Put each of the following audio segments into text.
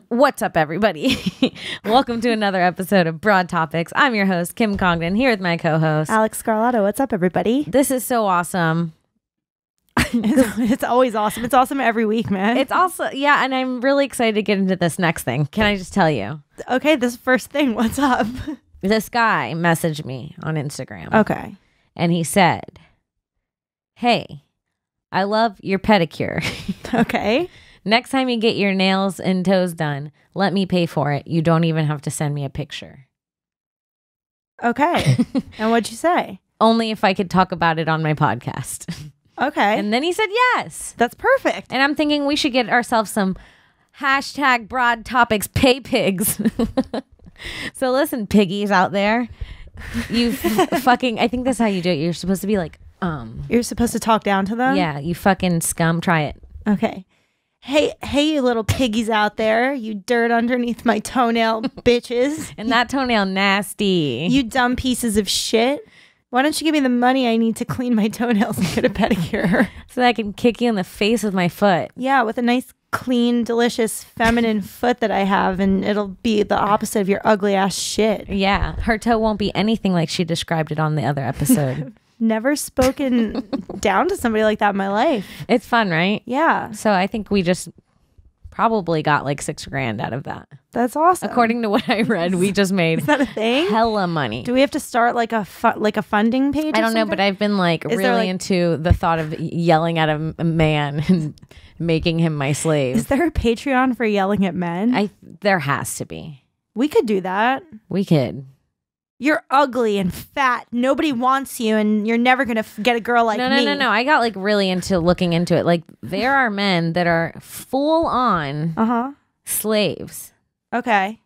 What's up, everybody? Welcome to another episode of Broad Topics. I'm your host, Kim Congdon, here with my co-host, Alex Scarlato. What's up, everybody? This is so awesome. It's always awesome. It's awesome every week, man. It's also, yeah, and I'm really excited to get into this next thing. Can I just tell you? Okay, this first thing, what's up? This guy messaged me on Instagram. Okay. And he said, "Hey, I love your pedicure. Okay. Next time you get your nails and toes done, let me pay for it. You don't even have to send me a picture." Okay. And what'd you say? Only if I could talk about it on my podcast. Okay. And then he said yes. That's perfect. And I'm thinking we should get ourselves some hashtag broad topics pay pigs. So listen, piggies out there, you fucking, I think that's how you do it. You're supposed to be like, You're supposed to talk down to them? yeah, you fucking scum. Try it. Okay. Hey, you little piggies out there. You dirt underneath my toenail, bitches. And that toenail nasty. You dumb pieces of shit. Why don't you give me the money I need to clean my toenails and get a pedicure? So that I can kick you in the face with my foot. Yeah, with a nice, clean, delicious, feminine foot that I have, and it'll be the opposite of your ugly ass shit. Yeah, her toe won't be anything like she described it on the other episode. Never spoken down to somebody like that in my life. It's fun, right? Yeah. So I think we just probably got like $6,000 out of that. That's awesome. According to what I read, we just made Is that a thing? hella money. Do we have to start like a funding page? I don't know, but I've been like really into the thought of yelling at a man and making him my slave. Is there a Patreon for yelling at men? There has to be. We could do that. We could. You're ugly and fat. Nobody wants you, and you're never going to get a girl like me. No. I got like really into looking into it. Like there are men that are full on slaves. Okay.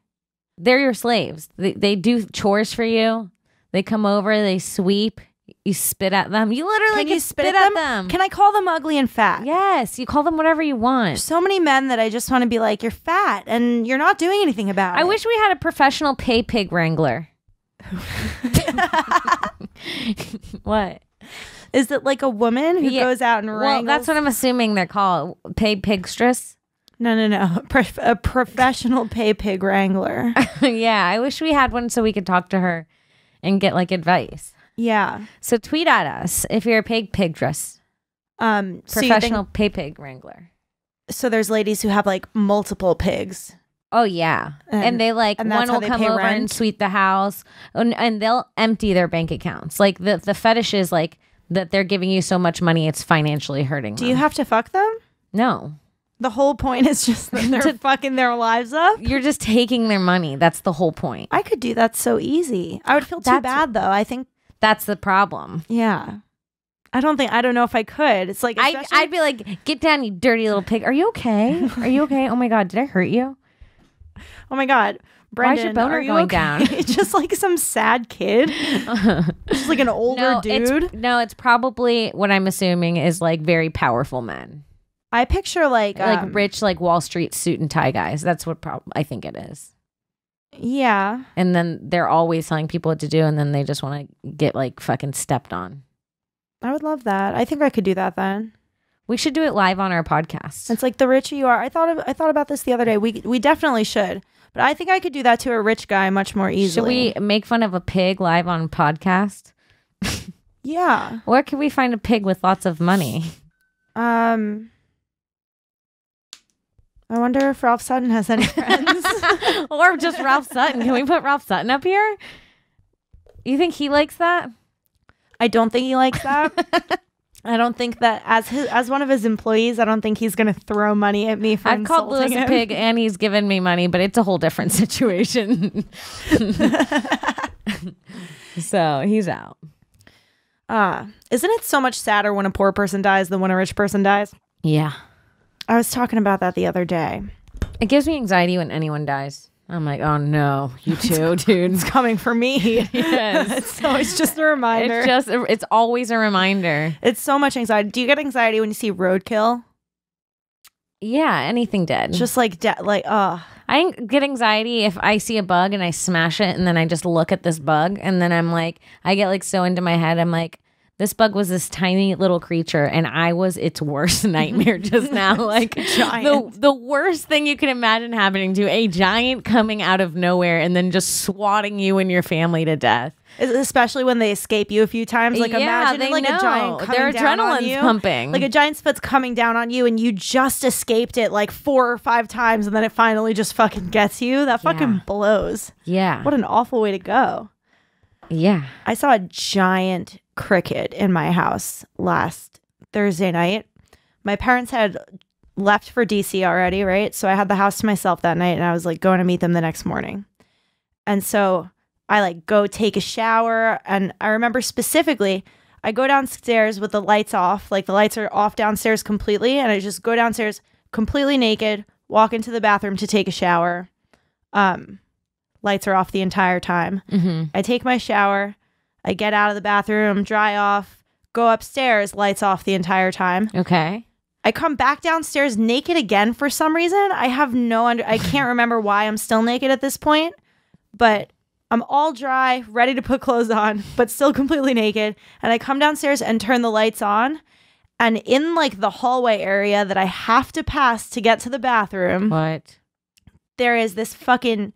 They're your slaves. They do chores for you. They come over, they sweep. You spit at them. You literally can spit at them. Can I call them ugly and fat? Yes, you call them whatever you want. There's so many men that I just want to be like, you're fat and you're not doing anything about it. I wish we had a professional pay pig wrangler. What? Is it like a woman who goes out and wrangles? Well, that's what I'm assuming they're called. Pay pigstress? No. A professional pay pig wrangler. Yeah, I wish we had one so we could talk to her and get like advice. Yeah. So tweet at us if you're a pigstress. Professional pay pig wrangler. So there's ladies who have like multiple pigs. Oh, yeah. And they like, one will come over and sweep the house and they'll empty their bank accounts. Like the fetish is like that they're giving you so much money, it's financially hurting them. Do you have to fuck them? No. The whole point is just that they're fucking their lives up? You're just taking their money. That's the whole point. I could do that so easy. I would feel too bad though. I think that's the problem. Yeah. I don't know if I could. It's like, I'd be like, get down, you dirty little pig. Are you okay? Are you okay? Oh my God, did I hurt you? Oh my God, Brendan, why's your boner going down? It's just like some sad kid. Just like an older dude. It's probably what I'm assuming is like very powerful men. I picture like rich, like Wall Street suit and tie guys. That's what I think it is. Yeah. And then they're always telling people what to do, and then they just want to get like fucking stepped on. I would love that. I think I could do that then. We should do it live on our podcast. It's like the richer you are. I thought about this the other day. We definitely should. But I think I could do that to a rich guy much more easily. Should we make fun of a pig live on podcast? Yeah. Where can we find a pig with lots of money? I wonder if Ralph Sutton has any friends. Or just Ralph Sutton. Can we put Ralph Sutton up here? You think he likes that? I don't think he likes that. I don't think that as one of his employees, I don't think he's going to throw money at me for I've called Lewis a pig and he's given me money, but it's a whole different situation. So he's out. Isn't it so much sadder when a poor person dies than when a rich person dies? Yeah. I was talking about that the other day. It gives me anxiety when anyone dies. I'm like, oh no, you too, dude. It's coming for me. Yes. So it's just a reminder. It's always a reminder. It's so much anxiety. Do you get anxiety when you see roadkill? Yeah, anything dead. Just like I get anxiety if I see a bug and I smash it and then I just look at this bug and then I'm like, I get like so into my head. I'm like, this bug was this tiny little creature and I was its worst nightmare just now. Like the worst thing you can imagine happening to a giant coming out of nowhere and then just swatting you and your family to death. Especially when they escape you a few times. Like imagine like a giant coming their down on adrenaline's you. pumping. Like a giant spit's coming down on you and you just escaped it like 4 or 5 times and then it finally just fucking gets you. That fucking blows. Yeah. What an awful way to go. Yeah. I saw a giant cricket in my house last Thursday night. My parents had left for DC already, right? So I had the house to myself that night and I was like going to meet them the next morning. And so I like go take a shower and I remember specifically I go downstairs with the lights off, like the lights are off downstairs completely, and I just go downstairs completely naked, walk into the bathroom to take a shower. Lights are off the entire time. Mm-hmm. I take my shower, I get out of the bathroom, dry off, go upstairs, lights off the entire time. Okay. I come back downstairs naked again for some reason. I have I can't remember why I'm still naked at this point, but I'm all dry, ready to put clothes on, but still completely naked. And I come downstairs and turn the lights on. And in like the hallway area that I have to pass to get to the bathroom, What? there is this fucking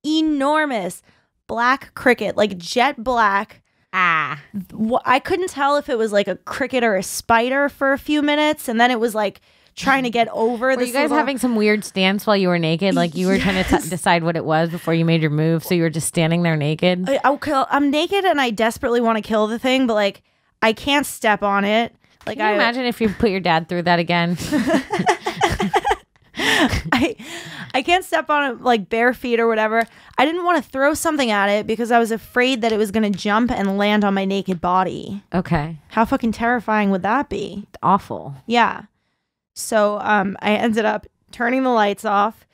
enormous black cricket, like jet black. I couldn't tell if it was like a cricket or a spider for a few minutes. And then it was like trying to get over Were this. you guys having some weird stance while you were naked? Like you were trying to decide what it was before you made your move. So you were just standing there naked? I'm naked and I desperately want to kill the thing, but like I can't step on it. Like, can you imagine if you put your dad through that again? I can't step on it like bare feet or whatever. I didn't want to throw something at it because I was afraid that it was going to jump and land on my naked body. Okay. How fucking terrifying would that be? Awful. Yeah. So I ended up turning the lights off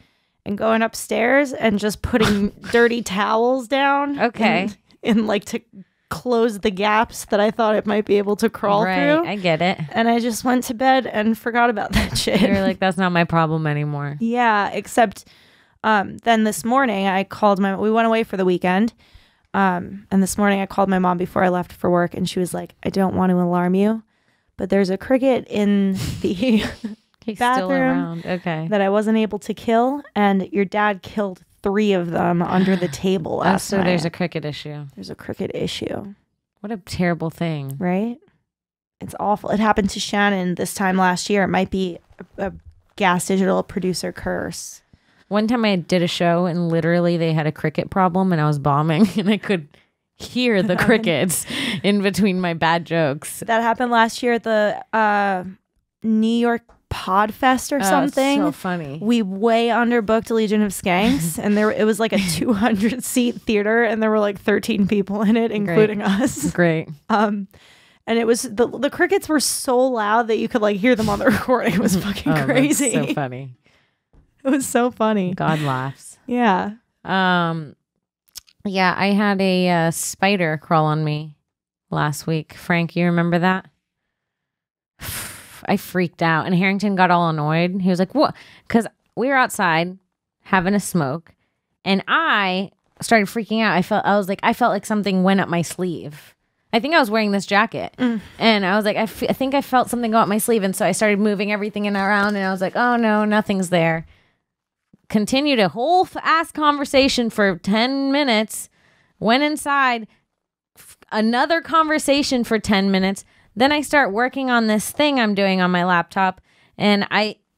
and going upstairs and just putting dirty towels down. Okay. In like to close the gaps that I thought it might be able to crawl through. I get it. And I just went to bed and forgot about that shit. You're like, that's not my problem anymore. Yeah, except then this morning I called we went away for the weekend. And this morning I called my mom before I left for work and she was like, I don't want to alarm you, but there's a cricket in the bathroom that I wasn't able to kill. And your dad killed 3 of them under the table last night. There's a cricket issue. There's a cricket issue. What a terrible thing. Right? It's awful. It happened to Shannon this time last year. It might be a Gas Digital producer curse. One time I did a show and literally they had a cricket problem and I was bombing and I could hear the crickets in between my bad jokes. That happened last year at the New York Podfest or something. So funny. We way underbooked Legion of Skanks and it was like a 200 seat theater and there were like 13 people in it, including us. Great. And it was the crickets were so loud that you could like hear them on the recording. It was fucking crazy. That's so funny. It was so funny. God laughs. Yeah. Yeah, I had a spider crawl on me last week. Frank, you remember that? I freaked out and Harrington got all annoyed. He was like, what? Because we were outside having a smoke and I started freaking out. I felt like something went up my sleeve. I think I was wearing this jacket and I was like, I think I felt something go up my sleeve. And so I started moving everything in around and I was like, oh no, nothing's there. Continued a whole ass conversation for 10 minutes. Went inside, another conversation for 10 minutes. Then I start working on this thing I'm doing on my laptop and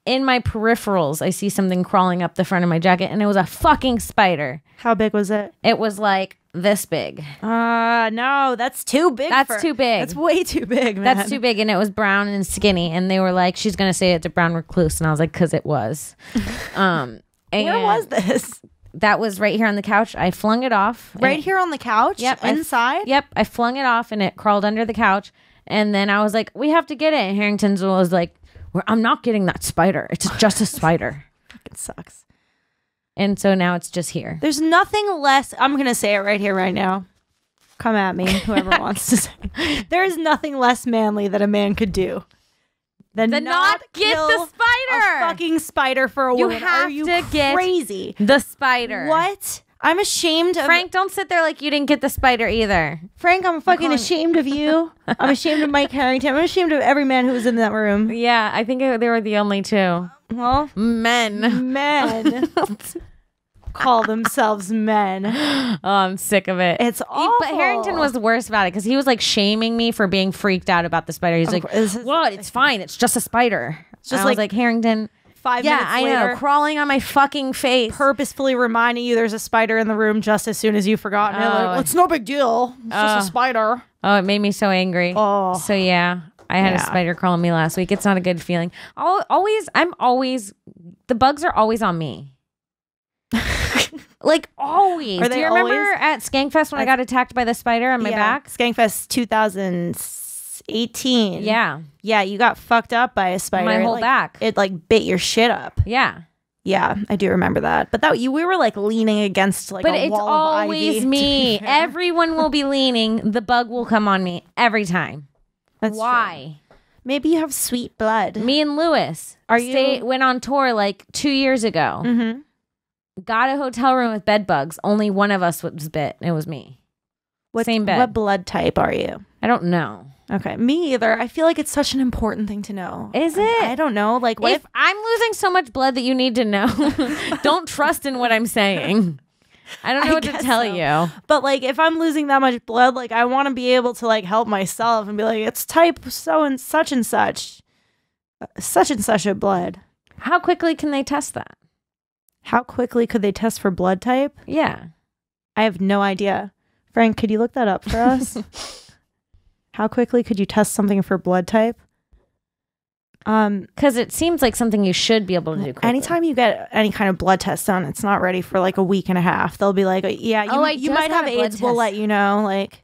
in my peripherals, I see something crawling up the front of my jacket and it was a fucking spider. How big was it? It was like this big. No, that's too big. That's too big. That's way too big, man. That's too big and it was brown and skinny and they were like, she's going to say it's a brown recluse. And I was like, because it was. Where was this? That was right here on the couch. I flung it off. Right here on the couch? Yep. Inside? Yep. I flung it off and it crawled under the couch. And then I was like, we have to get it. And Harrington was like, I'm not getting that spider. It's just a spider. Fucking sucks. And so now it's just here. There's nothing less. I'm going to say it right here, right now. Come at me, whoever wants to say. There is nothing less manly that a man could do than not get kill the spider. a fucking spider for a You woman. have Are you to get crazy? the spider. What? I'm ashamed of Frank, don't sit there like you didn't get the spider either. Frank, I'm fucking ashamed of you. I'm ashamed of Mike Harrington. I'm ashamed of every man who was in that room. Yeah, I think they were the only two. Well, men call themselves men. Oh, I'm sick of it. It's awful. But Harrington was worse about it because he was like shaming me for being freaked out about the spider. He's like, "What? It's fine. It's just a spider." It's just I was like Harrington. 5 minutes I later, know, crawling on my fucking face, purposefully reminding you there's a spider in the room just as soon as you've forgotten it. Like, it's no big deal. It's just a spider. Oh, it made me so angry. Oh. So yeah, I had a spider crawling me last week. It's not a good feeling. I'm always, the bugs are always on me. Like always. Do you remember at Skankfest when I got attacked by the spider on my back? Skankfest 2018. Yeah. Yeah, you got fucked up by a spider. My whole back. It like bit your shit up. Yeah. Yeah, I do remember that. But we were like leaning against like a wall of ivy. But it's always me. Everyone will be leaning. The bug will come on me every time. That's why? True. Maybe you have sweet blood. Me and Lewis went on tour like 2 years ago. Mm-hmm. Got a hotel room with bed bugs. Only one of us was bit. It was me. Same bed. What blood type are you? I don't know. Okay, me either. I feel like it's such an important thing to know. Is it? I don't know. Like, what if I'm losing so much blood that you need to know, don't trust in what I'm saying. I don't know what to tell you. But like, if I'm losing that much blood, like, I want to be able to like help myself and be like, it's type so and such a blood. How quickly can they test that? How quickly could they test for blood type? Yeah. I have no idea. Frank, could you look that up for us? How quickly could you test something for blood type? Because it seems like something you should be able to do quickly. Anytime you get any kind of blood test done, it's not ready for like a week and a half. They'll be like, yeah, you might have AIDS. We'll let you know. Like,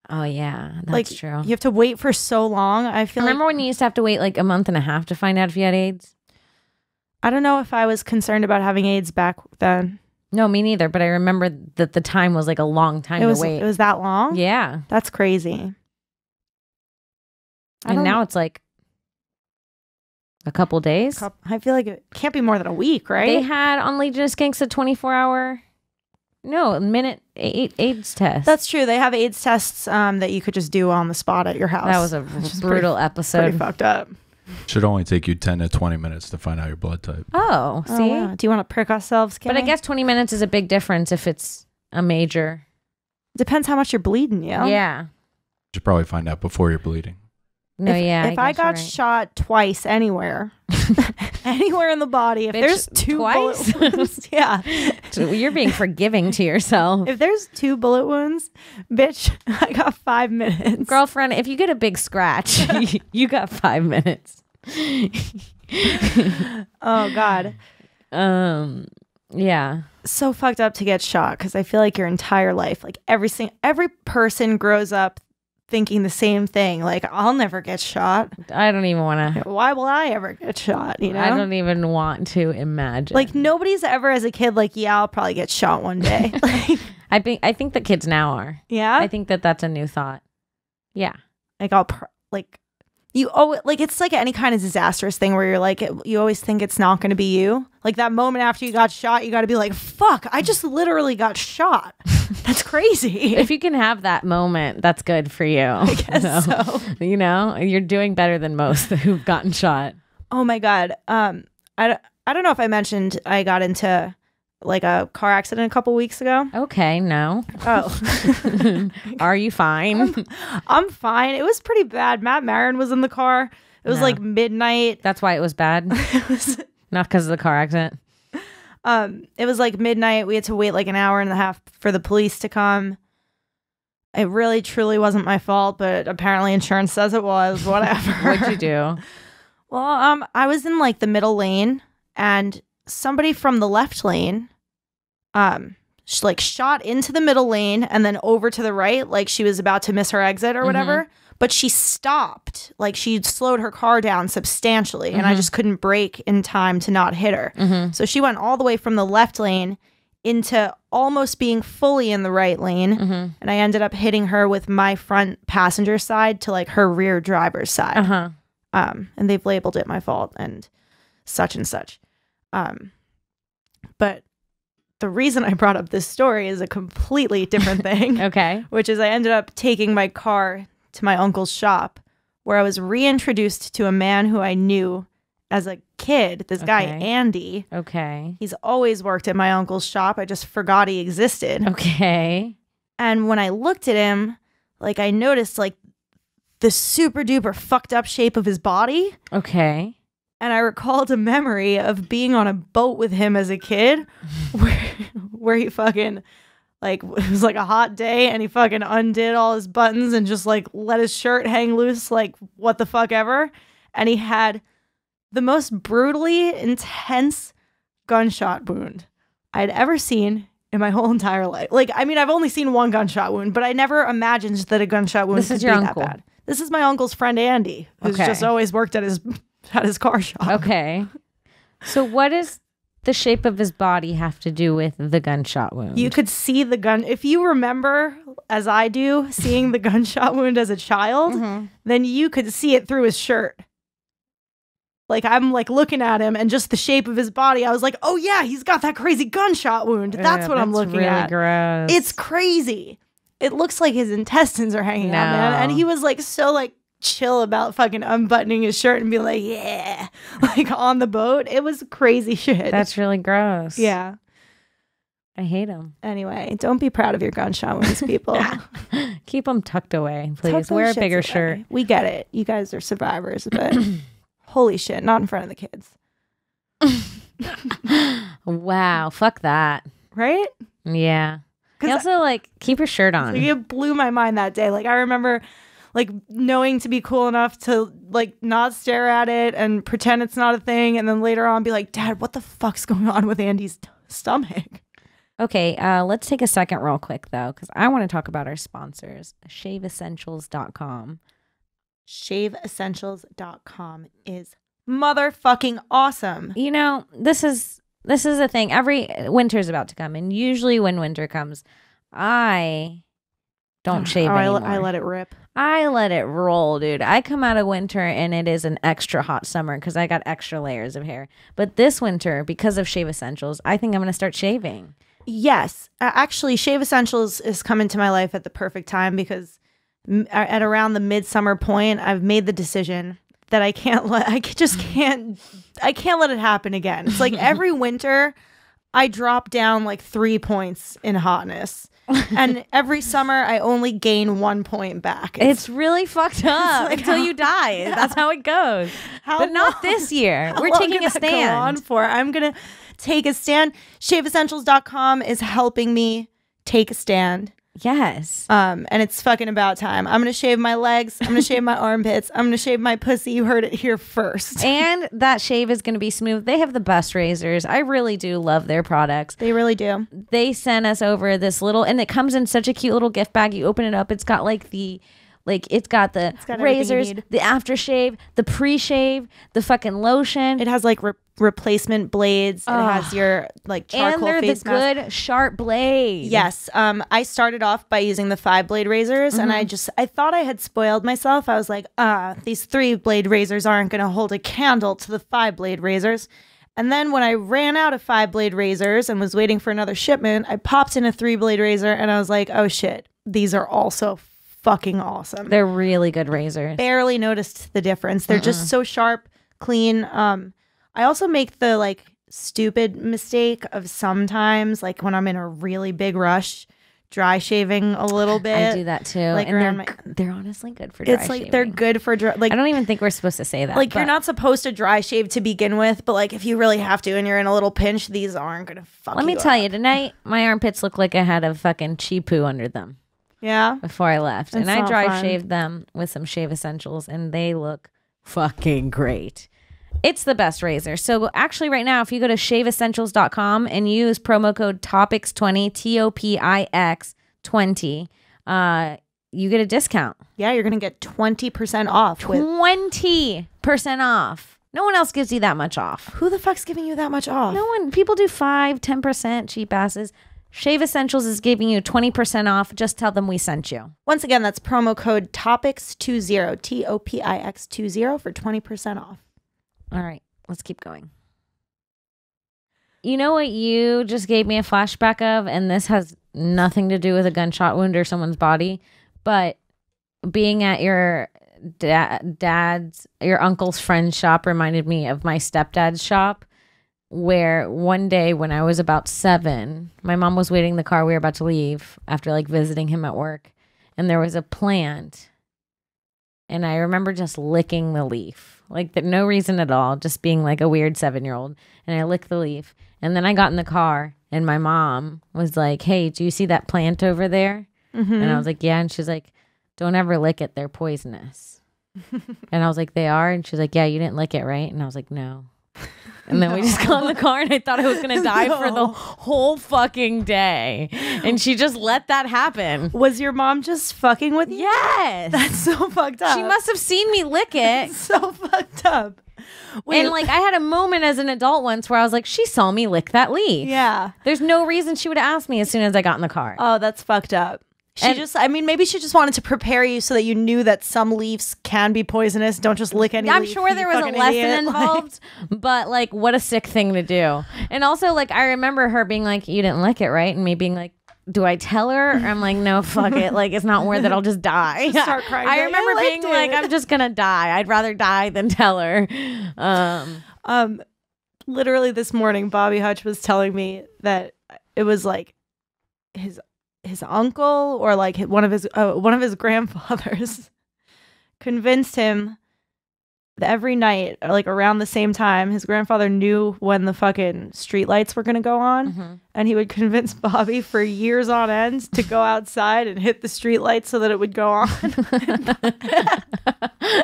oh yeah, that's true. You have to wait for so long. Remember when you used to have to wait like a month and a half to find out if you had AIDS? I don't know if I was concerned about having AIDS back then. No, me neither. But I remember that the time was like a long time to wait. It was that long? Yeah. That's crazy. And now it's like a couple days. I feel like it can't be more than a week, right? They had on Legion of Skanks a 24-hour, minute AIDS test. That's true. They have AIDS tests that you could just do on the spot at your house. That was a brutal episode. Pretty fucked up. Should only take you 10 to 20 minutes to find out your blood type. Oh, see? Oh, wow. Do you want to prick ourselves, Kimmy? But I guess 20 minutes is a big difference if it's a major. Depends how much you're bleeding, yeah? Yeah. You should probably find out before you're bleeding. No, if I got shot twice anywhere, anywhere in the body, if there's two bullet wounds, yeah. You're being forgiving to yourself. If there's 2 bullet wounds, bitch, I got 5 minutes. Girlfriend, if you get a big scratch, you got 5 minutes. Oh, God. Yeah. So fucked up to get shot because I feel like your entire life, like every person grows up thinking the same thing. Like, I'll never get shot. I don't even want to. Why will I ever get shot? You know? I don't even want to imagine. Like, nobody's ever as a kid like, yeah, I'll probably get shot one day. Like, I think the kids now are. Yeah? I think that's a new thought. Yeah. Like, you always, like, it's like any kind of disastrous thing where you're like, you always think it's not going to be you. Like, that moment after you got shot, you got to be like, fuck, I just literally got shot. That's crazy. If you can have that moment, that's good for you. I guess so. You know, you're doing better than most who've gotten shot. Oh my God. I don't know if I mentioned I got into like a car accident a couple weeks ago. Okay, no. Oh. Are you fine? I'm fine. It was pretty bad. Matt Marin was in the car. It was like midnight. That's why it was bad? Not because of the car accident? It was like midnight. We had to wait like an hour and a half for the police to come. It really, truly wasn't my fault, but apparently insurance says it was. Whatever. What'd you do? Well, I was in like the middle lane, and somebody from the left lane, like shot into the middle lane and then over to the right, like she was about to miss her exit or whatever. But she stopped, like she slowed her car down substantially, and I just couldn't brake in time to not hit her. So she went all the way from the left lane into almost being fully in the right lane, and I ended up hitting her with my front passenger side to like her rear driver's side. And they've labeled it my fault and such and such. But the reason I brought up this story is a completely different thing. Okay. Which is I ended up taking my car to my uncle's shop where I was reintroduced to a man who I knew as a kid. This guy, Andy. Okay. He's always worked at my uncle's shop. I just forgot he existed. Okay. And when I looked at him, like I noticed like the super duper fucked up shape of his body. Okay. And I recalled a memory of being on a boat with him as a kid where he fucking, like, it was like a hot day and he fucking undid all his buttons and just like let his shirt hang loose, like what the fuck ever. And he had the most brutally intense gunshot wound I'd ever seen in my whole entire life. Like, I mean, I've only seen one gunshot wound, but I never imagined that a gunshot wound could be that bad. This is my uncle's friend Andy, who's just always worked at his car shop. Okay. So what does the shape of his body have to do with the gunshot wound? You could see the gun. If you remember, as I do, seeing the gunshot wound as a child, then you could see it through his shirt. Like, I'm like looking at him and just the shape of his body. I was like, oh yeah, he's got that crazy gunshot wound. That's what I'm looking at. Gross. It's crazy. It looks like his intestines are hanging out, man. And he was like so like chill about fucking unbuttoning his shirt and being like, yeah, like on the boat. It was crazy shit. That's really gross. Yeah. I hate him. Anyway, don't be proud of your gunshot wounds, people. Keep them tucked away, please. Tuck Wear a those bigger shits shirt. away. We get it. You guys are survivors, but holy shit, not in front of the kids. Wow. Fuck that. Right? Yeah. You also like keep your shirt on. It blew my mind that day. Like I remember like knowing to be cool enough to like not stare at it and pretend it's not a thing. And then later on be like, Dad, what the fuck's going on with Andy's stomach? Okay, let's take a second real quick though, because I want to talk about our sponsors, shaveessentials.com. Shaveessentials.com is motherfucking awesome. You know, this is a thing. Every winter's about to come, and usually when winter comes, I don't shave anymore. I let it rip. I let it roll, dude. I come out of winter and it is an extra hot summer because I got extra layers of hair. But this winter, because of Shave Essentials, I think I'm going to start shaving. Yes. Actually, Shave Essentials is coming to my life at the perfect time because at around the midsummer point, I've made the decision that I can't let it happen again. It's like every winter I drop down like 3 points in hotness. And every summer I only gain 1 point back. It's really fucked up like until you die. Yeah. That's how it goes. But not this year. We're taking a stand. I'm going to take a stand. ShaveEssentials.com is helping me take a stand. Yes. And it's fucking about time. I'm going to shave my legs. I'm going to shave my armpits. I'm going to shave my pussy. You heard it here first. And that shave is going to be smooth. They have the best razors. I really do love their products. They really do. They sent us over this little, and it comes in such a cute little gift bag. You open it up. It's got like it's got the razors, the aftershave, the pre-shave, the fucking lotion. It has like replacement blades. It has your like charcoal and they're face the mask. good sharp blade. Yes. I started off by using the 5-blade razors, and I thought I had spoiled myself. I was like, these 3-blade razors aren't going to hold a candle to the 5-blade razors. And then when I ran out of 5-blade razors and was waiting for another shipment, I popped in a 3-blade razor, and I was like, oh shit, these are also fucking awesome. They're really good razors. Barely noticed the difference. They're just so sharp, clean. I also make the like stupid mistake of sometimes, like when I'm in a really big rush, dry shaving a little bit. I do that too. Like and they're honestly good for dry it's like shaving. they're good for dry. Like I don't even think we're supposed to say that. Like you're not supposed to dry shave to begin with, but like if you really have to and you're in a little pinch, these aren't gonna fuck. Let me tell you, tonight my armpits look like I had a fucking chi poo under them. Yeah. Before I left, That's and I not dry fun. shaved them with some Shave Essentials, and they look fucking great. It's the best razor. So actually right now, if you go to shaveessentials.com and use promo code TOPIX20, TOPIX20, you get a discount. Yeah, you're going to get 20% off. 20% off. No one else gives you that much off. Who the fuck's giving you that much off? No one. People do 5, 10%, cheap asses. Shave Essentials is giving you 20% off. Just tell them we sent you. Once again, that's promo code TOPIX20, TOPIX20 for 20% off. All right, let's keep going. You know what you just gave me a flashback of, and this has nothing to do with a gunshot wound or someone's body, but being at your your uncle's friend's shop reminded me of my stepdad's shop, where one day when I was about 7, my mom was waiting in the car. We were about to leave after like visiting him at work, and there was a plant, and I remember just licking the leaf, like no reason at all, just being like a weird 7-year-old, and I licked the leaf. And then I got in the car and my mom was like, hey, do you see that plant over there? Mm-hmm. And I was like, yeah. And she's like, don't ever lick it. They're poisonous. And I was like, they are? And she's like, yeah, you didn't lick it, right? And I was like, no. And then we just got in the car and I thought I was going to die for the whole fucking day. And she just let that happen. Was your mom just fucking with you? Yes. That's so fucked up. She must have seen me lick it. So fucked up. Wait, and like I had a moment as an adult once where I was like, she saw me lick that leaf. Yeah. There's no reason she would have asked me as soon as I got in the car. Oh, that's fucked up. Maybe she just wanted to prepare you so that you knew that some leaves can be poisonous. Don't just lick any leaf. I'm sure there was a lesson involved, but like, what a sick thing to do. And also, like, I remember her being like, you didn't lick it, right? And me being like, do I tell her? I'm like, no, fuck it. Like, it's not worth it. I'll just die. Start crying. I remember being like, I'm just going to die. I'd rather die than tell her. Literally this morning, Bobby Hutch was telling me that it was like his uncle or like one of his grandfathers convinced him that every night, like around the same time, his grandfather knew when the fucking street lights were going to go on, and he would convince Bobby for years on end to go outside and hit the street lights so that it would go on.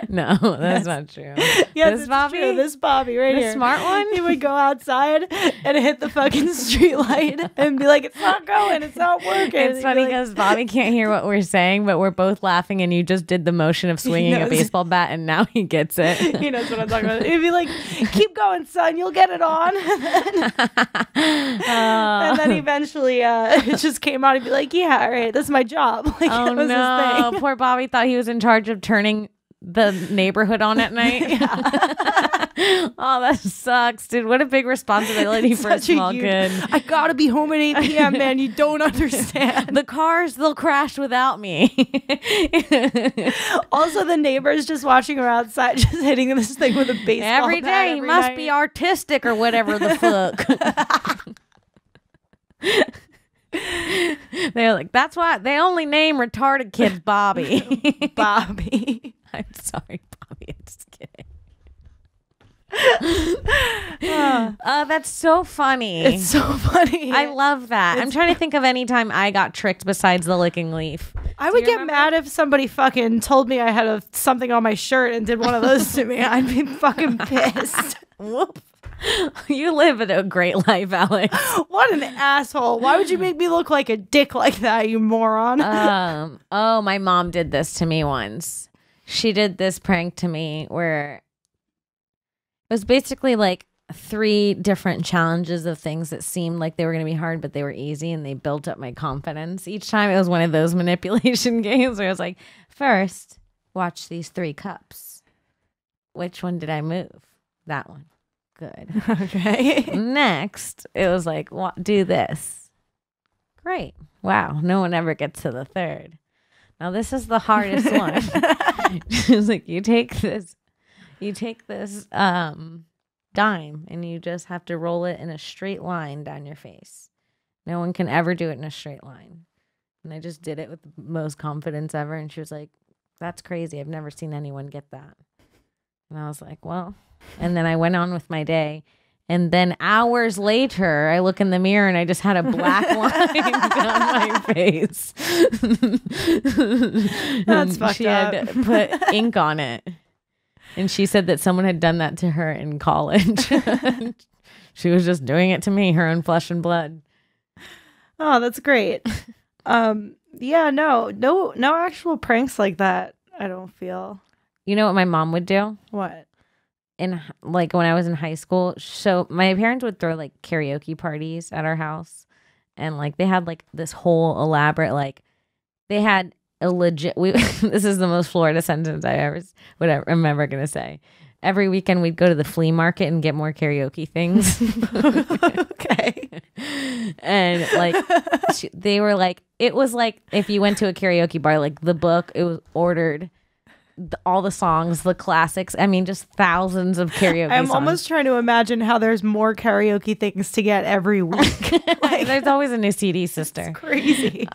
No, that's not true. Yes, this Bobby? True. This Bobby right the here. The smart one? He would go outside and hit the fucking street light and be like, it's not going, it's not working. It's funny because Bobby can't hear what we're saying, but we're both laughing, and you just did the motion of swinging a baseball bat, and now he gets it. He knows what I'm talking about. He'd be like, keep going, son, you'll get it on. And then eventually it just came out. He'd be like, yeah, all right, that's my job. Like, oh no, poor Bobby thought he was in charge of turning the neighborhood on at night. Oh, that sucks, dude. What a big responsibility for a small kid. I gotta be home at 8 p.m. man. You don't understand. The cars, they'll crash without me. Also, the neighbors just watching her outside, just hitting this thing with a baseball every day. He must be artistic or whatever the fuck. They're like, that's why they only name retarded kids Bobby. Bobby. I'm sorry, Bobby. I'm just kidding. That's so funny. It's so funny. I love that. I'm trying to think of any time I got tricked besides the licking leaf. I would get mad if somebody fucking told me I had something on my shirt and did one of those to me. I'd be fucking pissed. Whoop. You live a great life, Alex. What an asshole. Why would you make me look like a dick like that, you moron? Oh, my mom did this to me once. She did this prank to me where it was basically like 3 different challenges of things that seemed like they were going to be hard, but they were easy, and they built up my confidence. Each time it was one of those manipulation games where I was like, first, watch these 3 cups. Which one did I move? That one. Good. Okay. Next, it was like, do this. Great. Wow. No one ever gets to the 3rd. Now this is the hardest one. She was like, you take this dime, and you just have to roll it in a straight line down your face. No one can ever do it in a straight line. And I just did it with the most confidence ever. And she was like, that's crazy. I've never seen anyone get that. And I was like, well, and then I went on with my day. And then hours later, I look in the mirror and I just had a black line down my face. That's fucked she up. had put ink on it. And she said that someone had done that to her in college. She was just doing it to me, her own flesh and blood. Oh, that's great. Yeah, no actual pranks like that, I don't feel. You know what my mom would do? What? Like when I was in high school, so my parents would throw like karaoke parties at our house, and like they had like this whole elaborate like they had a legit. This is the most Florida sentence I ever whatever I'm ever gonna say. Every weekend we'd go to the flea market and get more karaoke things. Okay. And like they were like, it was like if you went to a karaoke bar, like the book, it was ordered all the songs, the classics. I mean, just thousands of karaoke I'm songs. almost trying to imagine how there's more karaoke things to get every week. Like, there's always a new CD, sister. it's crazy.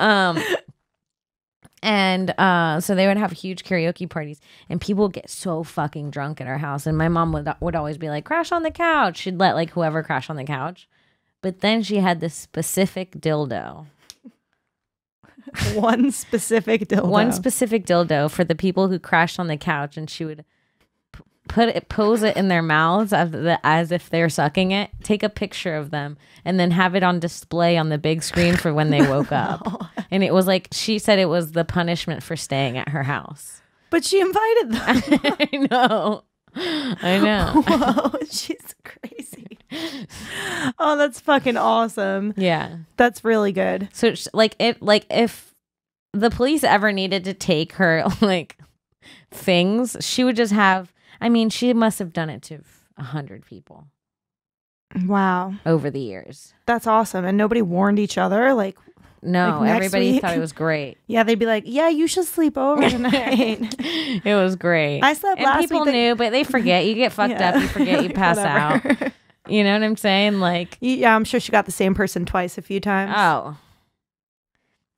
And so they would have huge karaoke parties, and people would get so fucking drunk at our house. And my mom would always be like, crash on the couch. She'd let like whoever crash on the couch. But then she had this specific dildo. One specific dildo For the people who crashed on the couch, and she would pose it in their mouths as if they're sucking it, take a picture of them, and then have it on display on the big screen for when they woke up. And it was like, she said it was the punishment for staying at her house. But she invited them. I know. Whoa, she's crazy. Oh, that's fucking awesome. Yeah. That's really good. So if the police ever needed to take her like things, she would just have, I mean, she must have done it to 100 people. Wow. Over the years. That's awesome. And nobody warned each other? Like, no, next everybody week? thought it was great. Yeah, they'd be like, yeah, you should sleep over tonight. It was great. I slept and last people week. knew, but they forget. You get fucked up. You forget. You pass out. You know what I'm saying? Like, yeah, I'm sure she got the same person twice a few times. Oh.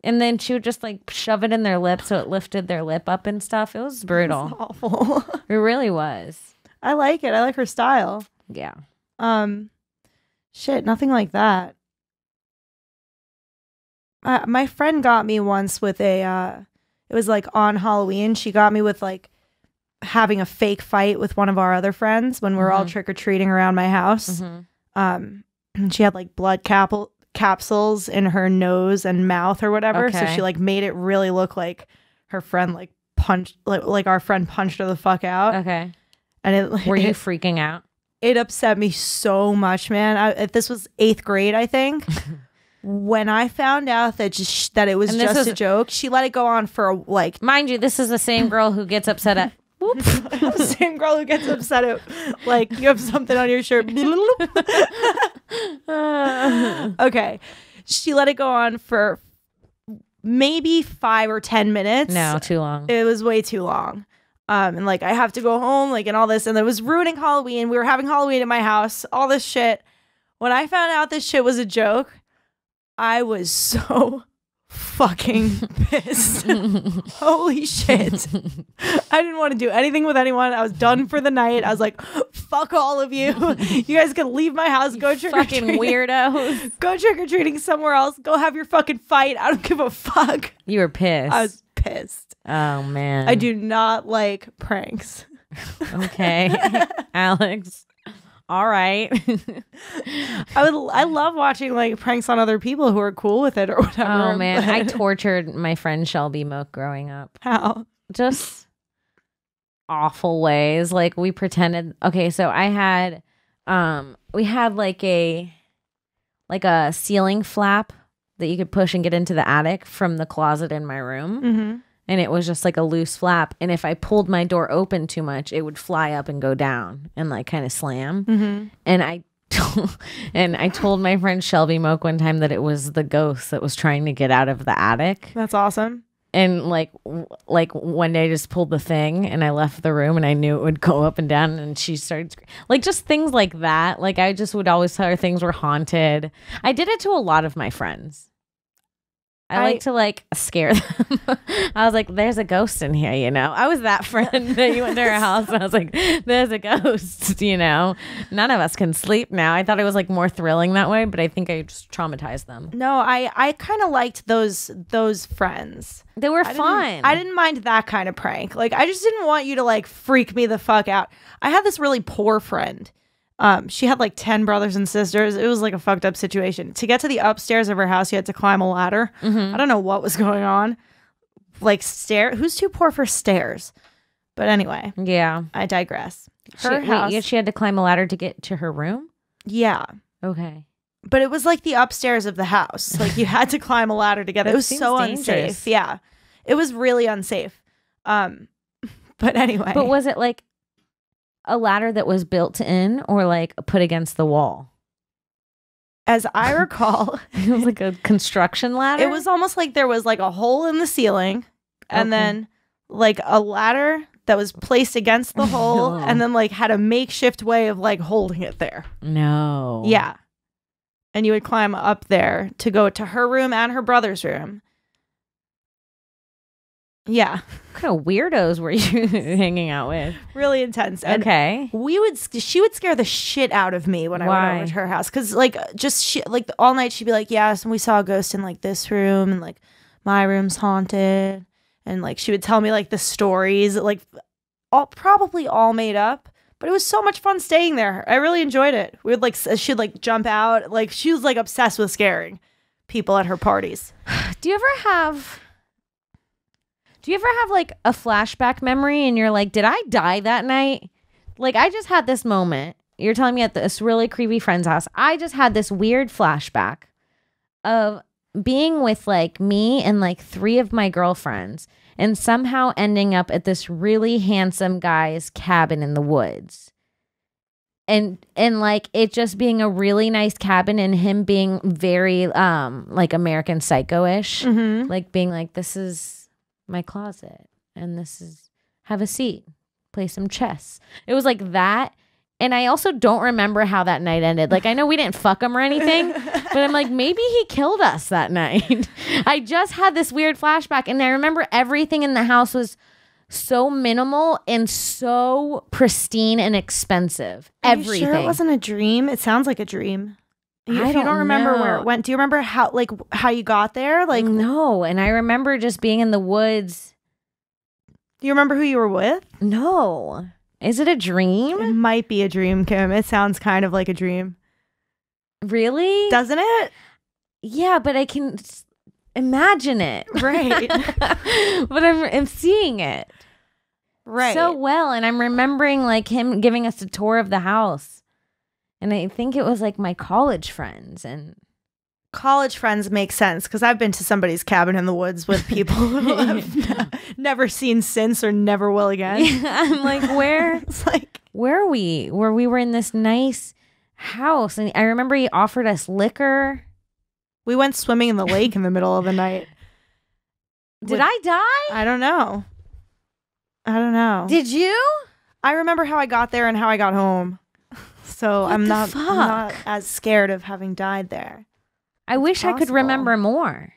And then she would just like shove it in their lip so it lifted their lip up and stuff. It was brutal. That's awful. It really was. I like it. I like her style. Yeah. Shit, nothing like that. My friend got me once with it was like on Halloween. She got me with like having a fake fight with one of our other friends when we were all trick-or-treating around my house. And she had like blood capsules in her nose and mouth or whatever. Okay. So she like made it really look like her friend like punched, like our friend punched her the fuck out. Okay. And were you freaking out? It upset me so much, man. This was 8th grade, I think. When I found out that it was just a joke, she let it go on for like. Mind you, this is the same girl who gets upset at. The same girl who gets upset at like you have something on your shirt. Okay, she let it go on for maybe 5 or 10 minutes. No, too long. It was way too long. And like I have to go home, like and all this, and it was ruining Halloween. We were having Halloween at my house, all this shit. When I found out this shit was a joke, I was so fucking pissed. Holy shit. I didn't want to do anything with anyone. I was done for the night. I was like, fuck all of you. You guys can leave my house. Go trick-or-treating. Fucking weirdos. Go trick-or-treating somewhere else. Go have your fucking fight. I don't give a fuck. You were pissed. I was pissed. Oh, man. I do not like pranks. Okay. Alex. All right. I love watching like pranks on other people who are cool with it or whatever. Oh man, I tortured my friend Shelby Moak growing up. How? Just awful ways. Like we pretended. Okay, so I had we had like a ceiling flap that you could push and get into the attic from the closet in my room. Mm-hmm. And it was just like a loose flap. And if I pulled my door open too much, it would fly up and go down and like kind of slam. Mm-hmm. And I told my friend Shelby Moak one time that it was the ghost that was trying to get out of the attic. That's awesome. And like one day I just pulled the thing and I left the room and I knew it would go up and down and she started like just things like that. Like I just would always tell her things were haunted. I did it to a lot of my friends. I like to like scare them. I was like, there's a ghost in here, you know. I was that friend that you went to her house and I was like, there's a ghost, you know. None of us can sleep now. I thought it was like more thrilling that way, but I think I just traumatized them. No, I kind of liked those friends. They were fun. I didn't mind that kind of prank. Like I just didn't want you to like freak me the fuck out. I had this really poor friend. She had like 10 brothers and sisters. It was like a fucked up situation. To get to the upstairs of her house, you had to climb a ladder. Mm-hmm. I don't know what was going on. Like who's too poor for stairs? But anyway. Yeah. I digress. She had to climb a ladder to get to her room? Yeah. Okay. But it was like the upstairs of the house. Like you had to climb a ladder together. That It was seems so dangerous. unsafe. Yeah. It was really unsafe. But anyway. But was it like a ladder that was built in or like put against the wall? As I recall, It was like a construction ladder? it was almost like there was like a hole in the ceiling and Okay. then like a ladder that was placed against the hole No. and then like had a makeshift way of like holding it there. No. Yeah. And you would climb up there to go to her room and her brother's room. Yeah. What kind of weirdos were you hanging out with? Really intense. And Okay. she would scare the shit out of me when I went Why? over to her house. Cause like like all night she'd be like, yes, and we saw a ghost in like this room and like my room's haunted. And like she would tell me like the stories, like probably all made up. But it was so much fun staying there. I really enjoyed it. We would like she'd like jump out. Like she was like obsessed with scaring people at her parties. Do you ever have like a flashback memory and you're like, did I die that night? Like I just had this moment. You're telling me at this really creepy friend's house. I just had this weird flashback of being with like me and like 3 of my girlfriends and somehow ending up at this really handsome guy's cabin in the woods. And like it just being a really nice cabin and him being very like American Psycho-ish. Mm-hmm. Like being like, this is my closet and this is, have a seat, play some chess. It was like that. And I also don't remember how that night ended. Like I know we didn't fuck him or anything, but I'm like, maybe he killed us that night. I just had this weird flashback and I remember everything in the house was so minimal and so pristine and expensive. Are you Everything. sure it wasn't a dream? It sounds like a dream. If I you don't don't remember where know. it went, do you remember how you got there? Like, No. And I remember just being in the woods. do you remember who you were with? No. Is it a It dream? might be a dream, Kim. It sounds kind of like a dream, Really? doesn't it? Yeah, but I can imagine it. Right. But I'm seeing it Right. so well. And I'm remembering like him giving us a tour of the house. And I think it was like my college friends. And college friends make sense because I've been to somebody's cabin in the woods with people who I've never seen since or never will again. I'm like, where It's like, were we? Where we were in this nice house. And I remember he offered us liquor. we went swimming in the lake in the middle of the night. Did I die? I don't know. I don't know. Did you? I remember how I got there and how I got home. So What I'm the not, fuck? I'm not as scared of having died there. I wish I could possible. remember more.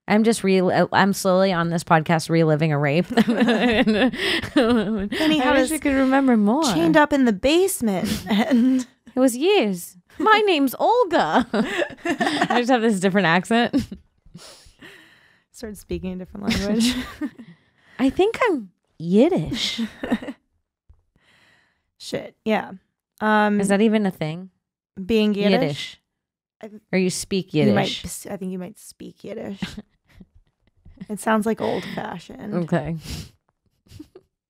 I'm just I'm slowly on this podcast reliving a rape. And he I had wish us I could remember more. chained up in the basement and It was years. My name's Olga. I just have this different accent. started speaking a different language. I think I'm Yiddish. Shit. Yeah. Is that even a thing? being Yiddish? Or you speak You might, Yiddish? I think you might speak Yiddish. It sounds like old fashioned. Okay.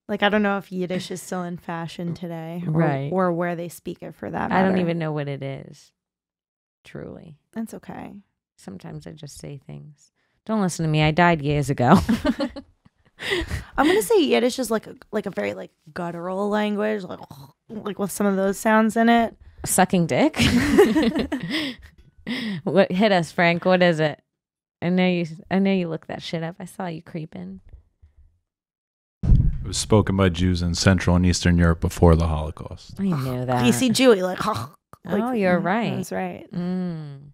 Like I don't know if Yiddish is still in fashion today, or, Right. or where they speak it for that I matter. don't even know what it is. Truly. That's okay. Sometimes I just say things. Don't listen to me. I died years ago. I'm gonna say Yiddish is like a very like guttural language, like with some of those sounds in it. Sucking dick. What hit us, Frank? What is it? I know you looked that shit up. I saw you creeping. It was spoken by Jews in Central and Eastern Europe before the Holocaust. I knew that. You see Jewy like, Oh, you're right. That's right. Mm.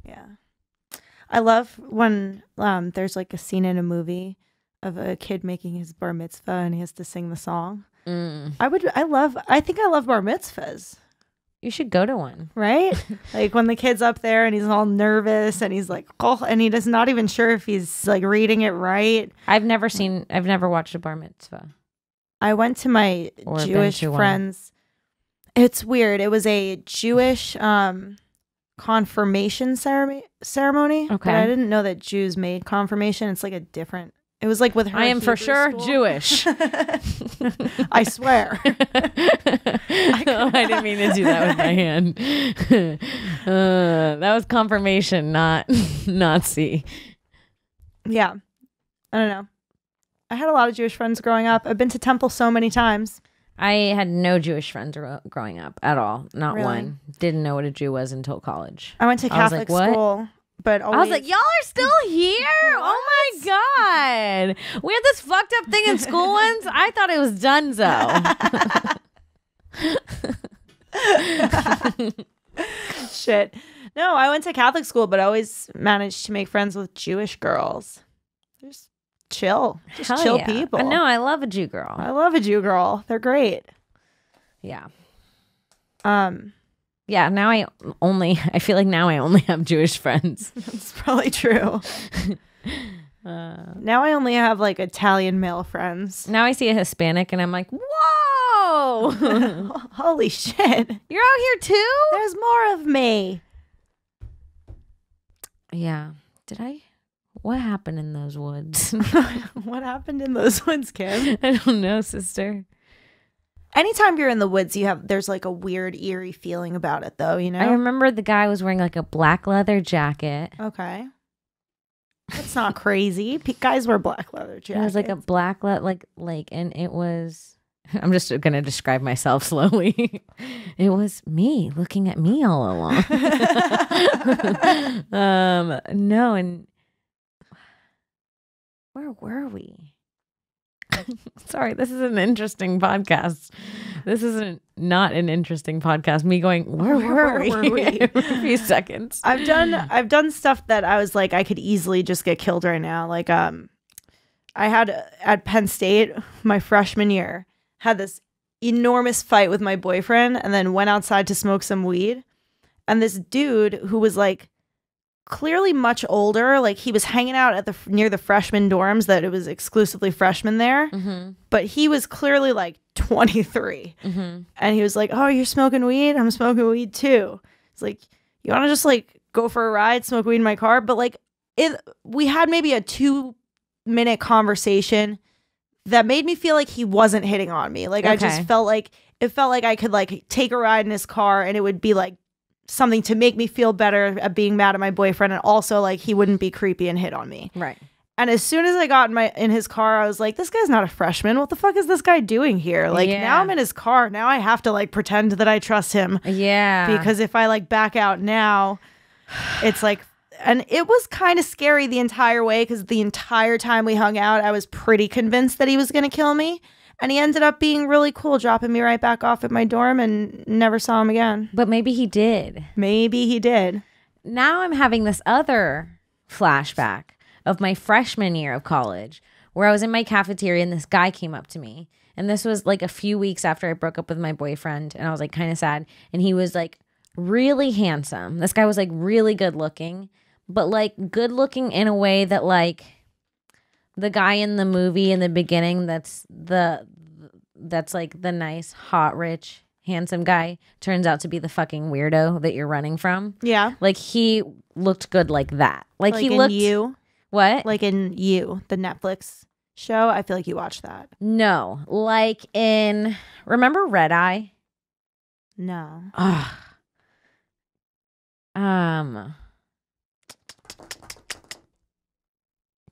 Yeah. I love when there's like a scene in a movie of a kid making his bar mitzvah and he has to sing the song. Mm. I think I love bar mitzvahs, You should go to one. right? Like when the kid's up there and he's all nervous and he's like, oh, and he does not even sure if he's like reading it right. I've never watched a bar mitzvah. I went to my Or been Jewish to one. friends. It's weird. It was a Jewish confirmation ceremony. Okay. But I didn't know that Jews made confirmation. It's like a different. It was like with her. I am for Hebrew sure school. Jewish. I swear. I didn't mean to do that with my hand. That was confirmation, not Nazi. Yeah. I don't know. I had a lot of Jewish friends growing up. I've been to temple so many times. I had no Jewish friends growing up at all. Not Really? one. Didn't know what a Jew was until college. I went to I was like, Catholic what? school, but always, I was like, y'all are still here? Oh my God. We had this fucked up thing in school once. I thought it was donezo. shit. No, I went to Catholic school, but I always managed to make friends with Jewish girls. Just chill. Just Hell chill yeah. people. I know. I love a Jew girl. I love a Jew girl. They're great. Yeah. Yeah, Now I feel like now I only have Jewish friends. it's probably true. Now I only have like Italian male friends. Now I see a Hispanic and I'm like, whoa, Holy shit. you're out here too? There's more of me. Yeah. What happened in those woods? What happened in those woods, Kim? I don't know, sister. Anytime you're in the woods, there's like a weird, eerie feeling about it, though, you know? I remember the guy was wearing like a black leather jacket. Okay. That's not crazy. Guys wear black leather jackets. It was like a black and it was. I'm just gonna describe myself slowly. It was me looking at me all along. No, and where were we? Sorry, this is an interesting podcast. This isn't not an interesting podcast. Me going, where were we? For a few seconds. I've done stuff that I was like, I could easily just get killed right now. Like, I had at Penn State, my freshman year, had this enormous fight with my boyfriend and then went outside to smoke some weed. And this dude who was like clearly much older, like he was hanging out at near the freshman dorms that it was exclusively freshmen there, but he was clearly like 23. And he was like, oh, you're smoking weed? I'm smoking weed too. It's like, you want to just like go for a ride, smoke weed in my car? But like we had maybe a 2-minute conversation that made me feel like he wasn't hitting on me. Like, okay. I just felt like I could like take a ride in his car and it would be like something to make me feel better at being mad at my boyfriend, and also like he wouldn't be creepy and hit on me. Right. And as soon as I got in his car, I was like, this guy's not a freshman. What the fuck is this guy doing here? Like, now I'm in his car. Now I have to like pretend that I trust him. Yeah. Because if I like back out now, it's like, and it was kind of scary the entire way, because the entire time we hung out, I was pretty convinced that he was going to kill me. And he ended up being really cool, dropping me right back off at my dorm, and never saw him again. But maybe he did. Maybe he did. Now I'm having this other flashback of my freshman year of college, where I was in my cafeteria and this guy came up to me. And this was like a few weeks after I broke up with my boyfriend, and I was like kind of sad. And he was like really handsome. This guy was like really good looking, but like good looking in a way that like the guy in the movie in the beginning that's like the nice, hot, rich, handsome guy turns out to be the fucking weirdo that you're running from. Yeah. Like he looked good like that. Like he in looked You. What? Like in You, the Netflix show. I feel like you watched that. No. Like in remember Red Eye? No. Ugh.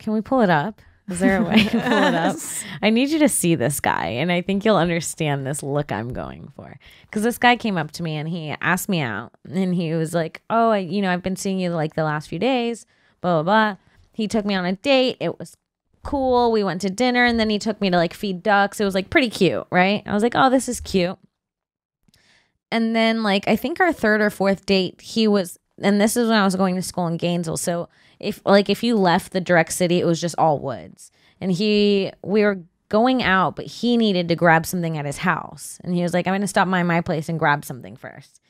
Can we pull it up? Is there a way to pull it up? I need you to see this guy, and I think you'll understand this look I'm going for. Because this guy came up to me and he asked me out, and he was like, "Oh, I've been seeing you like the last few days." Blah blah blah. He took me on a date. It was cool. We went to dinner, and then he took me to like feed ducks. It was like pretty cute, right? I was like, "Oh, this is cute." And then like I think our third or fourth date, and this is when I was going to school in Gainesville, so. If you left the direct city, it was just all woods. And we were going out, but he needed to grab something at his house. And he was like, I'm going to stop by my place and grab something first.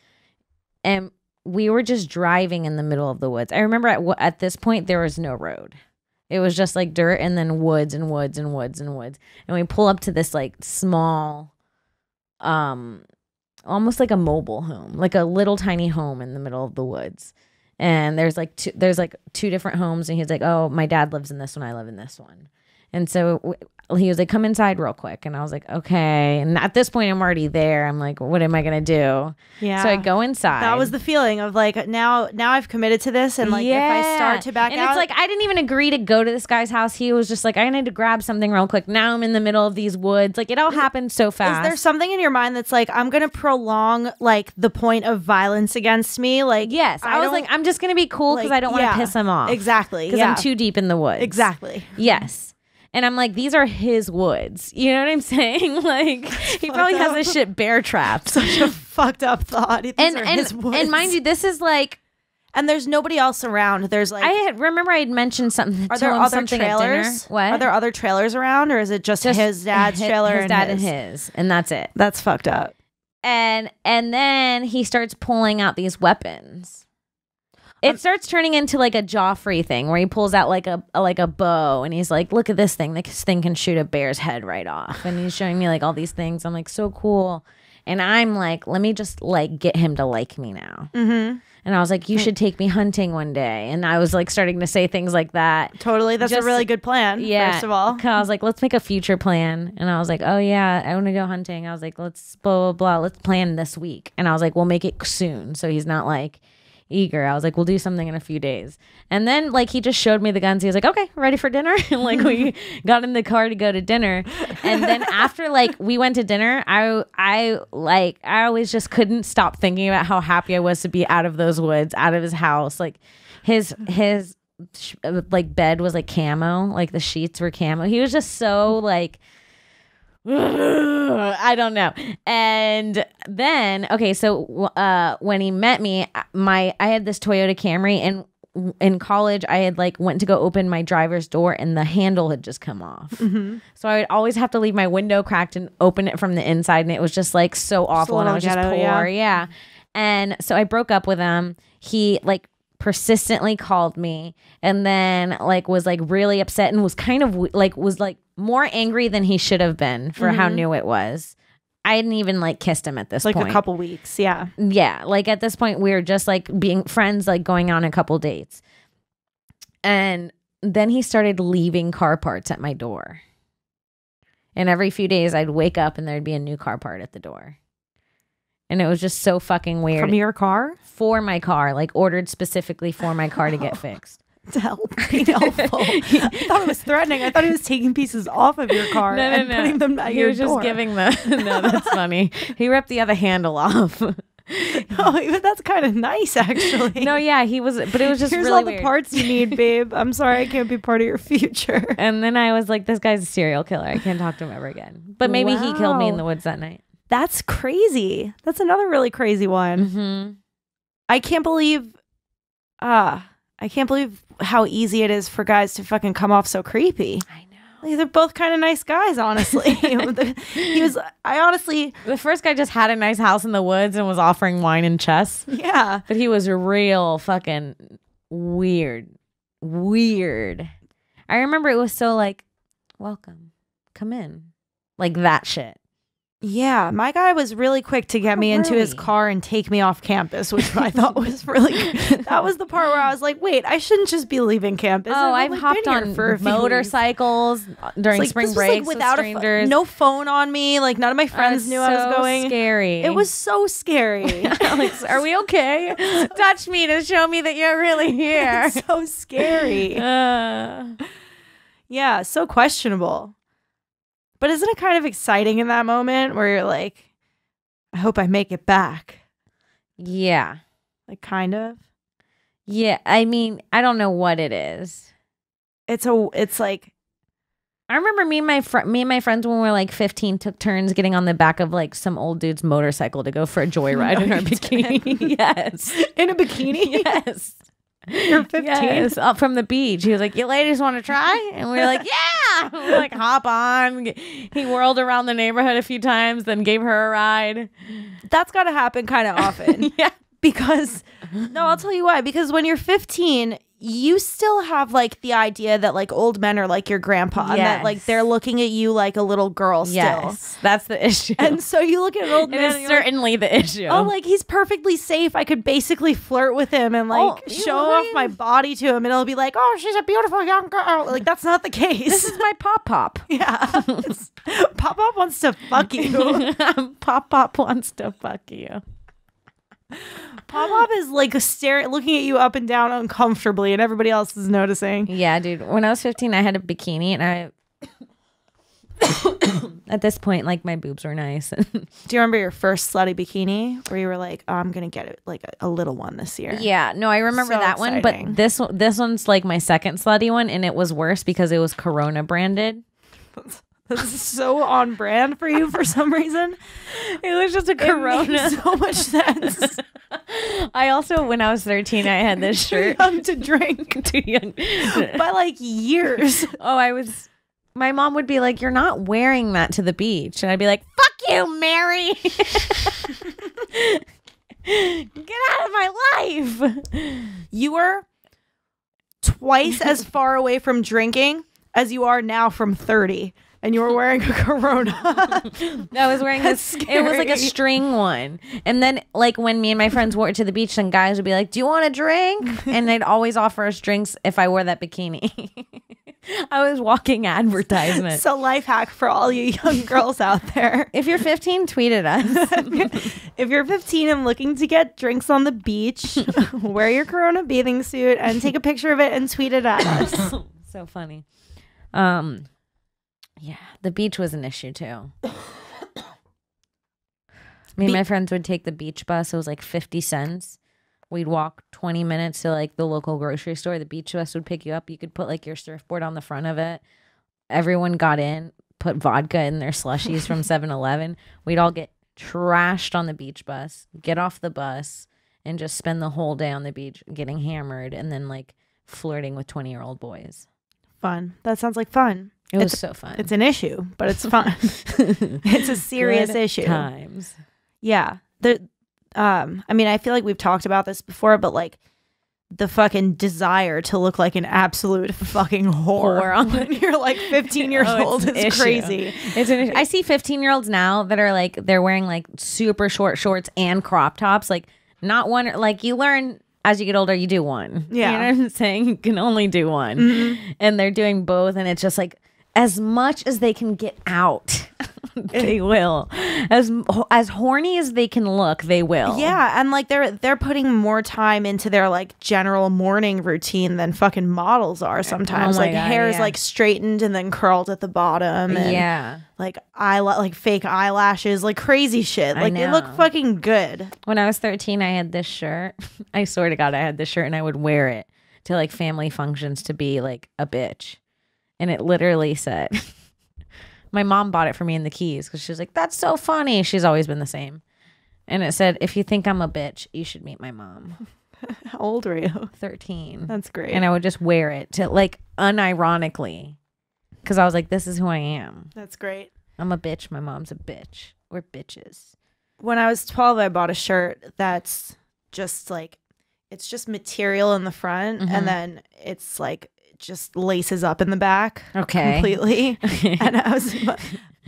And we were just driving in the middle of the woods. I remember at this point, there was no road. It was just like dirt and then woods and woods and woods and woods. And we pull up to this like small, almost like a mobile home, like a little tiny home in the middle of the woods. And there's like two different homes, and he's like, "Oh, my dad lives in this one, I live in this one." And so he was like, come inside real quick. And I was like, okay. And at this point, I'm already there. I'm like, what am I going to do? Yeah. So I go inside. That was the feeling of like, now I've committed to this. And like, if I start to back out. And it's like, I didn't even agree to go to this guy's house. He was just like, I need to grab something real quick. Now I'm in the middle of these woods. Like, it all happened so fast. Is there something in your mind that's like, I'm going to prolong like the point of violence against me? Like, yes. I was like, I'm just going to be cool because I don't want to piss him off. Exactly. Because I'm too deep in the woods. Exactly. Yes. And I'm like, these are his woods. You know what I'm saying? Like, he probably has this shit bear trapped. Such a fucked up thought. These are his woods. And mind you, this is like, and there's nobody else around. There's like, remember I had mentioned something. Are there other trailers? What? Are there other trailers around, or is it just his dad's trailer? His dad and his, and that's it. That's fucked up. And then he starts pulling out these weapons. It starts turning into like a Joffrey thing where he pulls out like a bow and he's like, look at this thing. This thing can shoot a bear's head right off. And he's showing me like all these things. I'm like, so cool. And I'm like, let me just like get him to like me now. Mm-hmm. And I was like, you should take me hunting one day. And I was like starting to say things like that. Totally. That's a really good plan. Yeah. First of all. I was like, let's make a future plan. And I was like, oh yeah, I want to go hunting. I was like, let's blah, blah, blah. Let's plan this week. And I was like, we'll make it soon. So he's not like eager. I was like, we'll do something in a few days. And then like he just showed me the guns. He was like, okay, ready for dinner? And like we got in the car to go to dinner. And then after like we went to dinner, I always just couldn't stop thinking about how happy I was to be out of those woods, out of his house. Like his like bed was like camo, like the sheets were camo. He was just so like I don't know. And then, okay, so when he met me, I had this Toyota Camry, and in college, I had like went to go open my driver's door, and the handle had just come off. Mm-hmm. So I would always have to leave my window cracked and open it from the inside, and it was just like so awful, and I was just poor, yeah. And so I broke up with him. He like persistently called me, and then like was like really upset and was kind of like more angry than he should have been for how new it was. I hadn't even like kissed him at this point. Like a couple weeks, yeah. Yeah, like at this point we were just like being friends, like going on a couple dates. And then he started leaving car parts at my door. And every few days I'd wake up and there'd be a new car part at the door. And it was just so fucking weird. From your car? For my car, like ordered specifically for my car to get fixed. To help be helpful. I thought it was threatening. I thought he was taking pieces off of your car and putting them at your door. He was just giving no, that's funny. He ripped the other handle off. Oh, that's kind of nice, actually. No, yeah, he was, but it was just Here's really all the parts you need, babe. I'm sorry I can't be part of your future. And then I was like, this guy's a serial killer. I can't talk to him ever again. But maybe he killed me in the woods that night. That's crazy. That's another really crazy one. Mm-hmm. I can't believe how easy it is for guys to fucking come off so creepy. I know. Like, they're both kind of nice guys, honestly. The first guy just had a nice house in the woods and was offering wine and chess. Yeah. But he was real fucking weird. I remember it was so like, welcome, come in. Like that shit. Yeah, my guy was really quick to get me into his car and take me off campus, which I thought was really good. That was the part where I was like, wait, I shouldn't just be leaving campus. Oh, I've hopped on motorcycles during spring breaks with strangers. No phone on me. Like none of my friends knew I was going. Scary. It was so scary. Alex, are we okay? Touch me to show me that you're really here. It's so scary. Yeah, so questionable. But isn't it kind of exciting in that moment where you're like, I hope I make it back? Yeah. Like kind of? Yeah. I mean, I don't know what it is. It's like, I remember me and my friends when we were like 15 took turns getting on the back of like some old dude's motorcycle to go for a joyride in our bikini. Yes. In a bikini? Yes. You're 15? Yes, up from the beach. He was like, you ladies want to try? And we were like, yeah. We were like, hop on. He whirled around the neighborhood a few times, then gave her a ride. That's got to happen kind of often. Yeah. Because, no, I'll tell you why. Because when you're 15, you still have like the idea that like old men are like your grandpa and that like they're looking at you like a little girl still. Yes, that's the issue. And so you look at an old man. It is certainly the issue. Oh, like he's perfectly safe. I could basically flirt with him and like show off my body to him, and it'll be like, oh, she's a beautiful young girl. Like that's not the case. This is my pop. Yeah, Pop wants to fuck you. Pop wants to fuck you. Pop is like looking at you up and down uncomfortably, and everybody else is noticing. Yeah, dude. When I was 15, I had a bikini, and I at this point, like my boobs were nice. Do you remember your first slutty bikini where you were like, oh, I'm gonna get it like a little one this year? Yeah, no, I remember that one, but this one's like my second slutty one, and it was worse because it was Corona branded. This is so on brand for you for some reason. It was just a Corona. It makes so much sense. I also, when I was 13, I had this shirt. Too young to drink. Too young. By like years. My mom would be like, you're not wearing that to the beach. And I'd be like, fuck you, Mary. Get out of my life. You were twice as far away from drinking as you are now from 30. And you were wearing a Corona. I was wearing this. It was like a string one. And then, like, when me and my friends wore it to the beach, then guys would be like, do you want a drink? And they'd always offer us drinks if I wore that bikini. I was walking advertisement. So life hack for all you young girls out there. If you're 15, tweet at us. If you're 15 and looking to get drinks on the beach, wear your Corona bathing suit and take a picture of it and tweet it at us. So funny. Yeah, the beach was an issue too. Me and my friends would take the beach bus. It was like 50 cents. We'd walk 20 minutes to like the local grocery store. The beach bus would pick you up. You could put like your surfboard on the front of it. Everyone got in, put vodka in their slushies from 7-Eleven. We'd all get trashed on the beach bus, get off the bus, and just spend the whole day on the beach getting hammered and then like flirting with 20-year-old boys. Fun. That sounds like fun. It was so fun. It's an issue, but it's fun. It's a serious issue. Times. Yeah. I mean, I feel like we've talked about this before, but like the fucking desire to look like an absolute fucking whore when you're like 15 years old is crazy. It's an issue. I see 15-year-olds now that are like, they're wearing like super short shorts and crop tops. Like not one, like you learn as you get older, you do one. Yeah. You know what I'm saying? You can only do one. Mm-hmm. And they're doing both. And it's just like, as much as they can get out, they will. As horny as they can look, they will. Yeah, and like they're putting more time into their like general morning routine than fucking models are sometimes. Like hair is like straightened and then curled at the bottom. And, like fake eyelashes, like crazy shit. Like they look fucking good. When I was 13, I had this shirt. I swear to God, I had this shirt and I would wear it to like family functions to be like a bitch. And it literally said, my mom bought it for me in the Keys because she was like, that's so funny. She's always been the same. And it said, if you think I'm a bitch, you should meet my mom. How old were you? 13. That's great. And I would just wear it to like unironically because I was like, this is who I am. That's great. I'm a bitch. My mom's a bitch. We're bitches. When I was 12, I bought a shirt that's just like, it's just material in the front and then it's like, just laces up in the back completely. And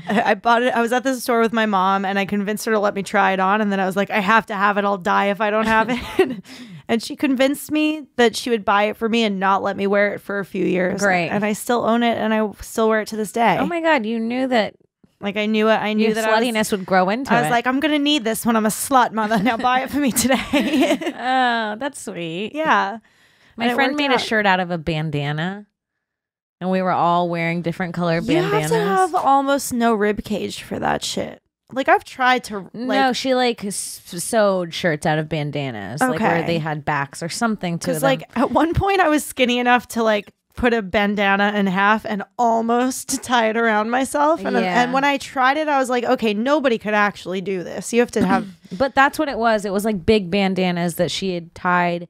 I bought it. I was at the store with my mom and I convinced her to let me try it on. And then I was like, I have to have it. I'll die if I don't have it. And she convinced me that she would buy it for me and not let me wear it for a few years. Great. And I still own it and I still wear it to this day. Oh my God. You knew that. Like I knew it. I knew that sluttiness would grow into it. I was like, I'm going to need this when I'm a slut, mother. Now buy it for me today. Oh, that's sweet. Yeah. My friend made a shirt out of a bandana, and we were all wearing different color bandanas. You have to have almost no rib cage for that shit. Like I've tried to. No, she like sewed shirts out of bandanas, like where they had backs or something to them. Because like at one point I was skinny enough to like put a bandana in half and almost tie it around myself. And when I tried it, I was like, okay, nobody could actually do this. You have to have. But that's what it was. It was like big bandanas that she had tied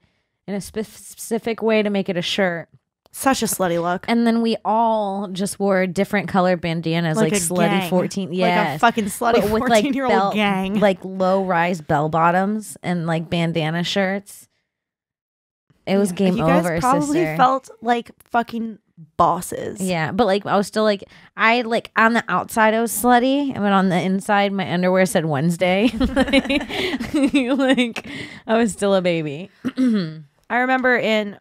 in a specific way to make it a shirt. Such a slutty look. And then we all just wore different color bandanas, like slutty gang. 14. Yeah, like a fucking slutty 14-year-old gang. Like low rise bell bottoms and like bandana shirts. It was game you over, guys probably sister. felt like fucking bosses. Yeah, but like I was still like on the outside I was slutty, but on the inside my underwear said Wednesday. Like I was still a baby. I remember in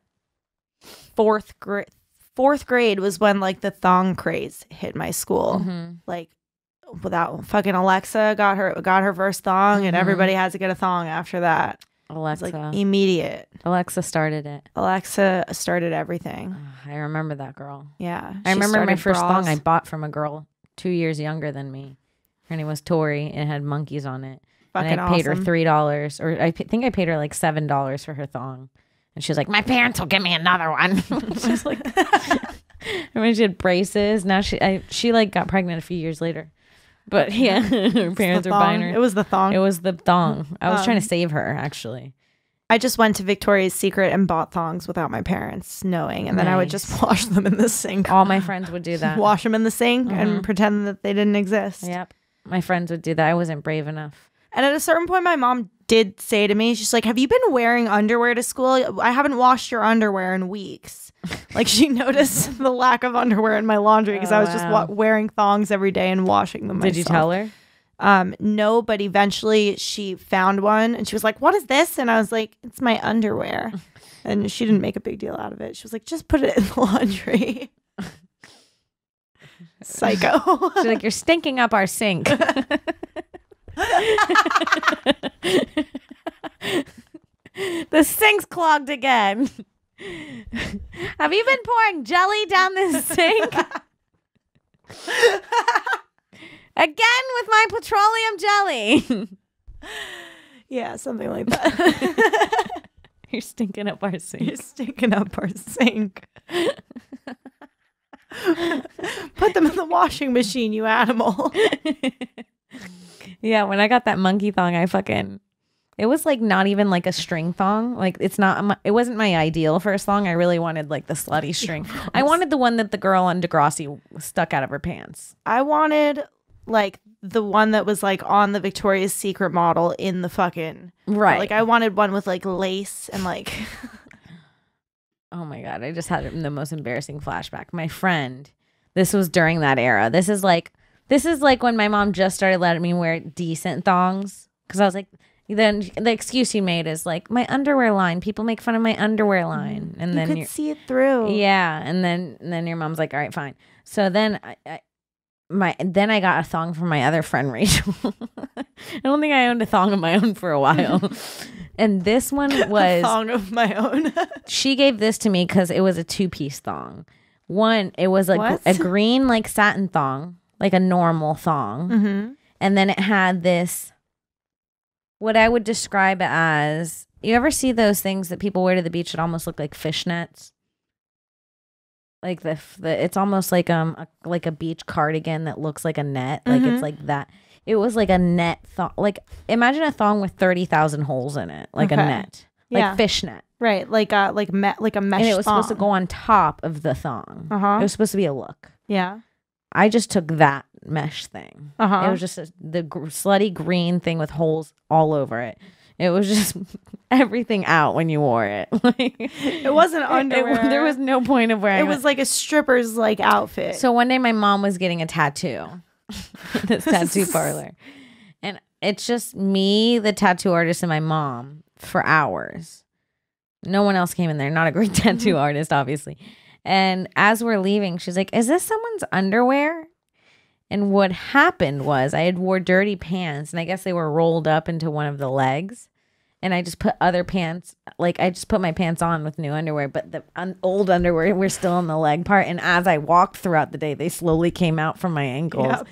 fourth grade was when like the thong craze hit my school. Like without fucking Alexa got her first thong, and everybody had to get a thong after that. Alexa, It's like immediate. Alexa started it. Alexa started everything. I remember that girl. Yeah, I she remember my started first bras. thong I bought from a girl 2 years younger than me. Her name was Tori, and it had monkeys on it. Fucking and I paid her awesome. $3, or I think I paid her like $7 for her thong. And she was like, "My parents will give me another one." She was like, I mean, she had braces. Now she like got pregnant a few years later. But yeah, her parents were buying her. It was the thong. It was the thong. I was trying to save her, actually. I just went to Victoria's Secret and bought thongs without my parents knowing, and then I would just wash them in the sink. All my friends would do that. Wash them in the sink and pretend that they didn't exist. Yep. My friends would do that. I wasn't brave enough. And at a certain point, my mom did say to me, she's like, "Have you been wearing underwear to school? I haven't washed your underwear in weeks." Like she noticed the lack of underwear in my laundry because I was just wearing thongs every day and washing them myself. Did you tell her? No, but eventually she found one and she was like, "What is this?" And I was like, "It's my underwear." And she didn't make a big deal out of it. She was like, "Just put it in the laundry." Psycho. She's like, "You're stinking up our sink." The sink's clogged again. Have you been pouring jelly down this sink? Again with my petroleum jelly. Yeah, something like that. You're stinking up our sink. You're stinking up our sink. Put them in the washing machine, you animal. Yeah, when I got that monkey thong, it was like not even like a string thong. Like it wasn't my ideal first thong. I really wanted like the slutty string. I wanted the one that the girl on Degrassi stuck out of her pants. I wanted like the one that was like on the Victoria's Secret model in the fucking right. Like I wanted one with like lace and like. Oh my God, I just had the most embarrassing flashback. My friend, this was during that era. This is like when my mom just started letting me wear decent thongs, because I was like, then the excuse you made is like, my underwear line. People make fun of my underwear line, and then you could see it through. Yeah, and then your mom's like, all right, fine. So then I got a thong from my other friend Rachel. I don't think I owned a thong of my own for a while. And this one was a thong of my own. She gave this to me because it was a 2-piece thong. One, it was like a green like satin thong, like a normal thong. And then it had this, what I would describe as, you ever see those things that people wear to the beach that almost look like fishnets? Like it's almost like a beach cardigan that looks like a net. Like it's like that. It was like a net thong. Like imagine a thong with 30,000 holes in it, like a net, like fishnet. Right, like a mesh. And it was supposed to go on top of the thong. It was supposed to be a look. Yeah. I just took that mesh thing. It was just the slutty green thing with holes all over it. It was just everything out when you wore it. It wasn't underwear. There was no point of wearing it. It was like a stripper's like outfit. So one day my mom was getting a tattoo. This tattoo parlor. And it's just me, the tattoo artist, and my mom for hours. No one else came in there. Not a great tattoo artist, obviously. And as we're leaving, she's like, "Is this someone's underwear?" And what happened was I had wore dirty pants, and I guess they were rolled up into one of the legs. And I just put other pants, like I just put my pants on with new underwear, but the old underwear were still in the leg part. And as I walked throughout the day, they slowly came out from my ankles. Yep.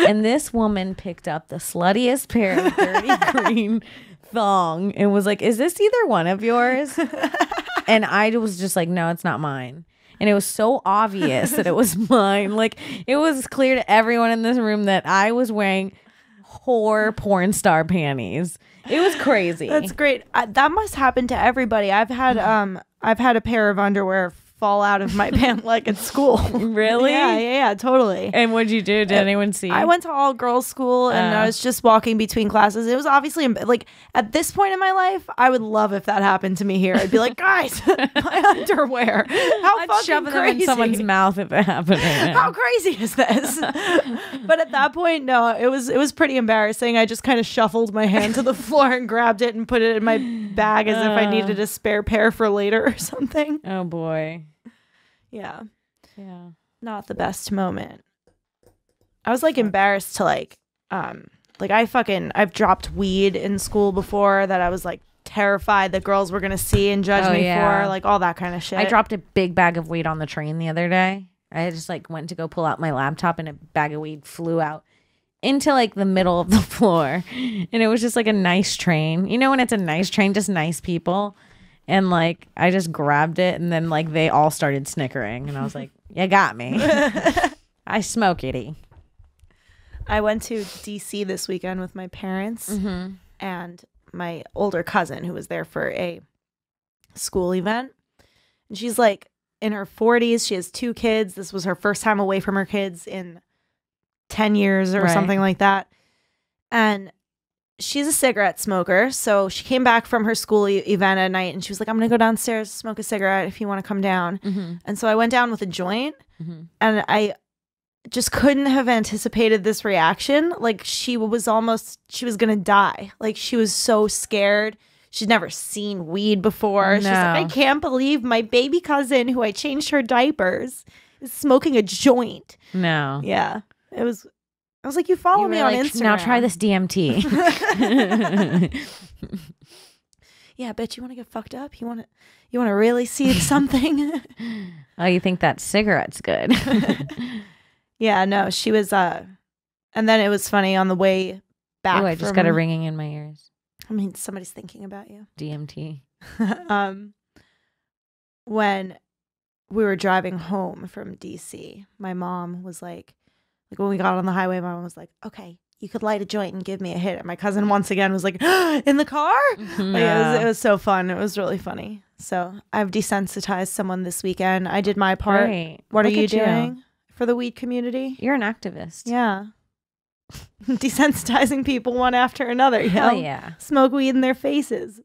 And this woman picked up the sluttiest pair of dirty green thong and was like, "Is this either one of yours?" And I was just like, "No, it's not mine." And it was so obvious that it was mine. Like it was clear to everyone in this room that I was wearing whore porn star panties. It was crazy. That's great. That must happen to everybody. I've had a pair of underwear fall out of my pant leg at school. Really? Yeah, totally. And what'd you do? Did anyone see? I went to all girls school and I was just walking between classes. It was obviously like at this point in my life, I would love if that happened to me here. I'd be like, guys, my underwear. How I'd fucking shove them crazy. in someone's mouth if it happened. Right now. How crazy is this? But at that point, no, it was pretty embarrassing. I just kind of shuffled my hand to the floor and grabbed it and put it in my bag as if I needed a spare pair for later or something. Oh boy. Yeah. Yeah. Not the best moment. I was like embarrassed to I've dropped weed in school before that I was like terrified that girls were gonna see and judge me for, like all that kind of shit. I dropped a big bag of weed on the train the other day. I just like went to go pull out my laptop and a bag of weed flew out into like the middle of the floor. And it was just like a nice train. You know when it's a nice train, just nice people. And like I just grabbed it and then like they all started snickering and I was like, you got me. I smoke itty. I went to DC this weekend with my parents and my older cousin who was there for a school event. And she's like in her 40s. She has 2 kids. This was her first time away from her kids in 10 years or something like that. And she's a cigarette smoker. So she came back from her school event at night and she was like, I'm going to go downstairs, smoke a cigarette if you want to come down. And so I went down with a joint and I just couldn't have anticipated this reaction. Like she was going to die. Like she was so scared. She'd never seen weed before. She's like, I can't believe my baby cousin who I changed her diapers is smoking a joint. No. Yeah. I was like, you follow me on Instagram. Now try this DMT. Yeah, I bet you want to get fucked up. You want to really see something. Oh, you think that cigarette's good? Yeah, no, she was and then it was funny on the way back. Oh, I just got a ringing in my ears. I mean, somebody's thinking about you. DMT. When we were driving home from DC, my mom was like when we got on the highway, my mom was like, okay, you could light a joint and give me a hit. And my cousin once again was like, in the car? Like, it was so fun. It was really funny. So I've desensitized someone this weekend. I did my part. Great. What Look are you at doing for the weed community? You're an activist. Yeah. Desensitizing people one after another. Hell yeah. Smoke weed in their faces.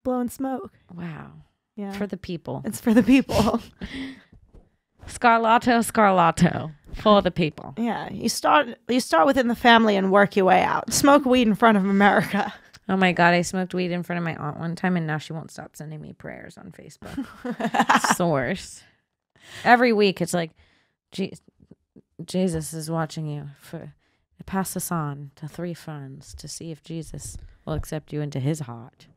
Blowing smoke. Wow. Yeah. For the people. It's for the people. Scarlato. For the people. Yeah. You start within the family and work your way out. Smoke weed in front of America. Oh my God, I smoked weed in front of my aunt one time and now she won't stop sending me prayers on Facebook. It's the worst. Every week it's like, Jesus is watching you. Pass this on to 3 friends to see if Jesus will accept you into his heart.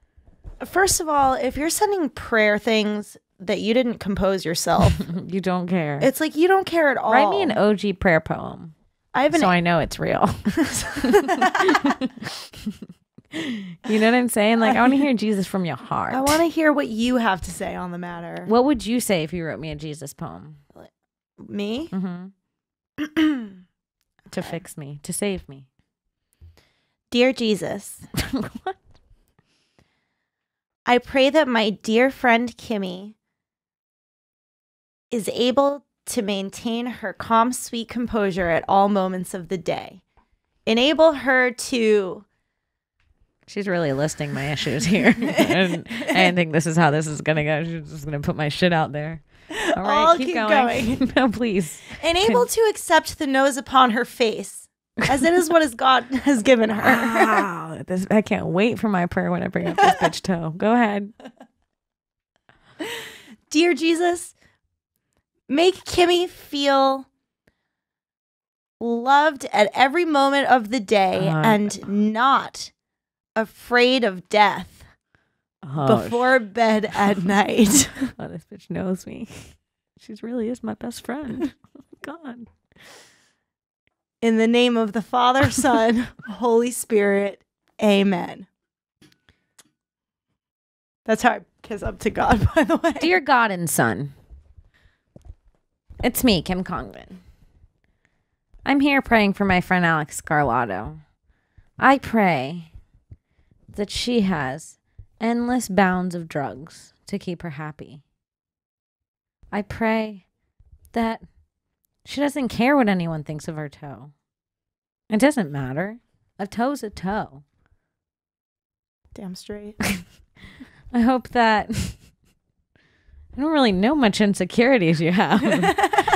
First of all, if you're sending prayer things that you didn't compose yourself, you don't care. It's like you don't care at all. Write me an OG prayer poem. So I know it's real. You know what I'm saying? Like, I want to hear Jesus from your heart. I want to hear what you have to say on the matter. What would you say if you wrote me a Jesus poem? Me? Mm-hmm. To fix me, to save me. Dear Jesus, what? I pray that my dear friend Kimmy is able to maintain her calm, sweet composure at all moments of the day. Enable her to... She's really listing my issues here. And I didn't think this is how this is going to go. She's just going to put my shit out there. All right, I'll keep going. No, please. Enable to accept the nose upon her face, as it is what is God has given her. Wow, I can't wait for my prayer when I bring up this bitch toe. Go ahead. Dear Jesus, make Kimmy feel loved at every moment of the day and not afraid of death. Before bed at night. Oh, this bitch knows me. She really is my best friend. Oh, God. In the name of the Father, Son, Holy Spirit. Amen. That's how I kiss up to God, by the way. Dear God and Son, it's me, Kim Congdon. I'm here praying for my friend Alex Scarlato. I pray that she has endless bounds of drugs to keep her happy. I pray that she doesn't care what anyone thinks of her toe. It doesn't matter. A toe's a toe. Damn straight. I hope that I don't really know much insecurities you have.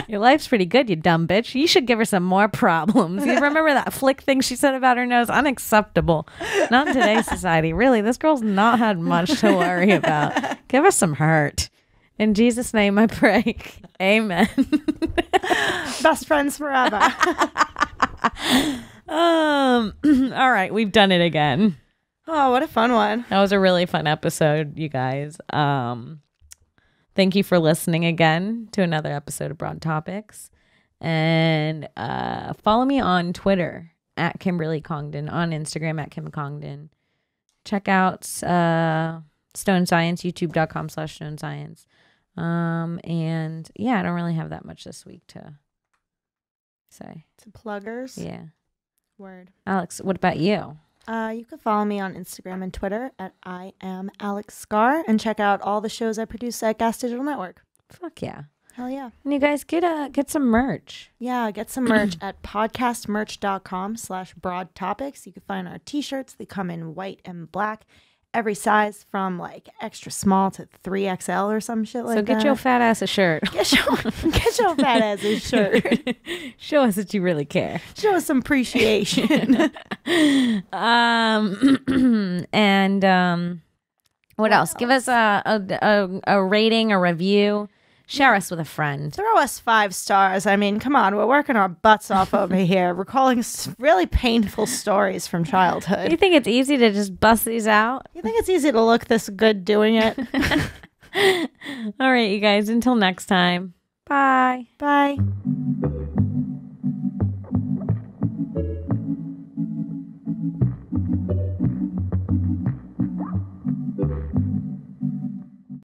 Your life's pretty good, you dumb bitch. You should give her some more problems. You remember that flick thing she said about her nose? Unacceptable. Not in today's society. Really, this girl's not had much to worry about. Give her some hurt. In Jesus' name I pray. Amen. Best friends forever. All right, we've done it again. Oh, what a fun one. That was a really fun episode, you guys. Thank you for listening again to another episode of Broad Topics. And follow me on Twitter at Kimberly Congdon, on Instagram at Kim Congdon. Check out Stone Science, youtube.com/Stone Science. And yeah, I don't really have that much this week to say. To pluggers. Yeah. Word. Alex, what about you? You can follow me on Instagram and Twitter at I am Alex Scar, and check out all the shows I produce at Gas Digital Network. Fuck yeah. Hell yeah. And you guys get some merch. Yeah, get some merch at podcastmerch.com/broad topics. You can find our t-shirts. They come in white and black, every size from like extra small to 3XL or some shit like that. So get your fat ass a shirt. Get your fat ass a shirt. Show us that you really care. Show us some appreciation. What else? Give us a rating, a review. Share us with a friend. Throw us 5 stars. I mean, come on. We're working our butts off over here, recalling really painful stories from childhood. You think it's easy to just bust these out? You think it's easy to look this good doing it? All right, you guys. Until next time. Bye. Bye.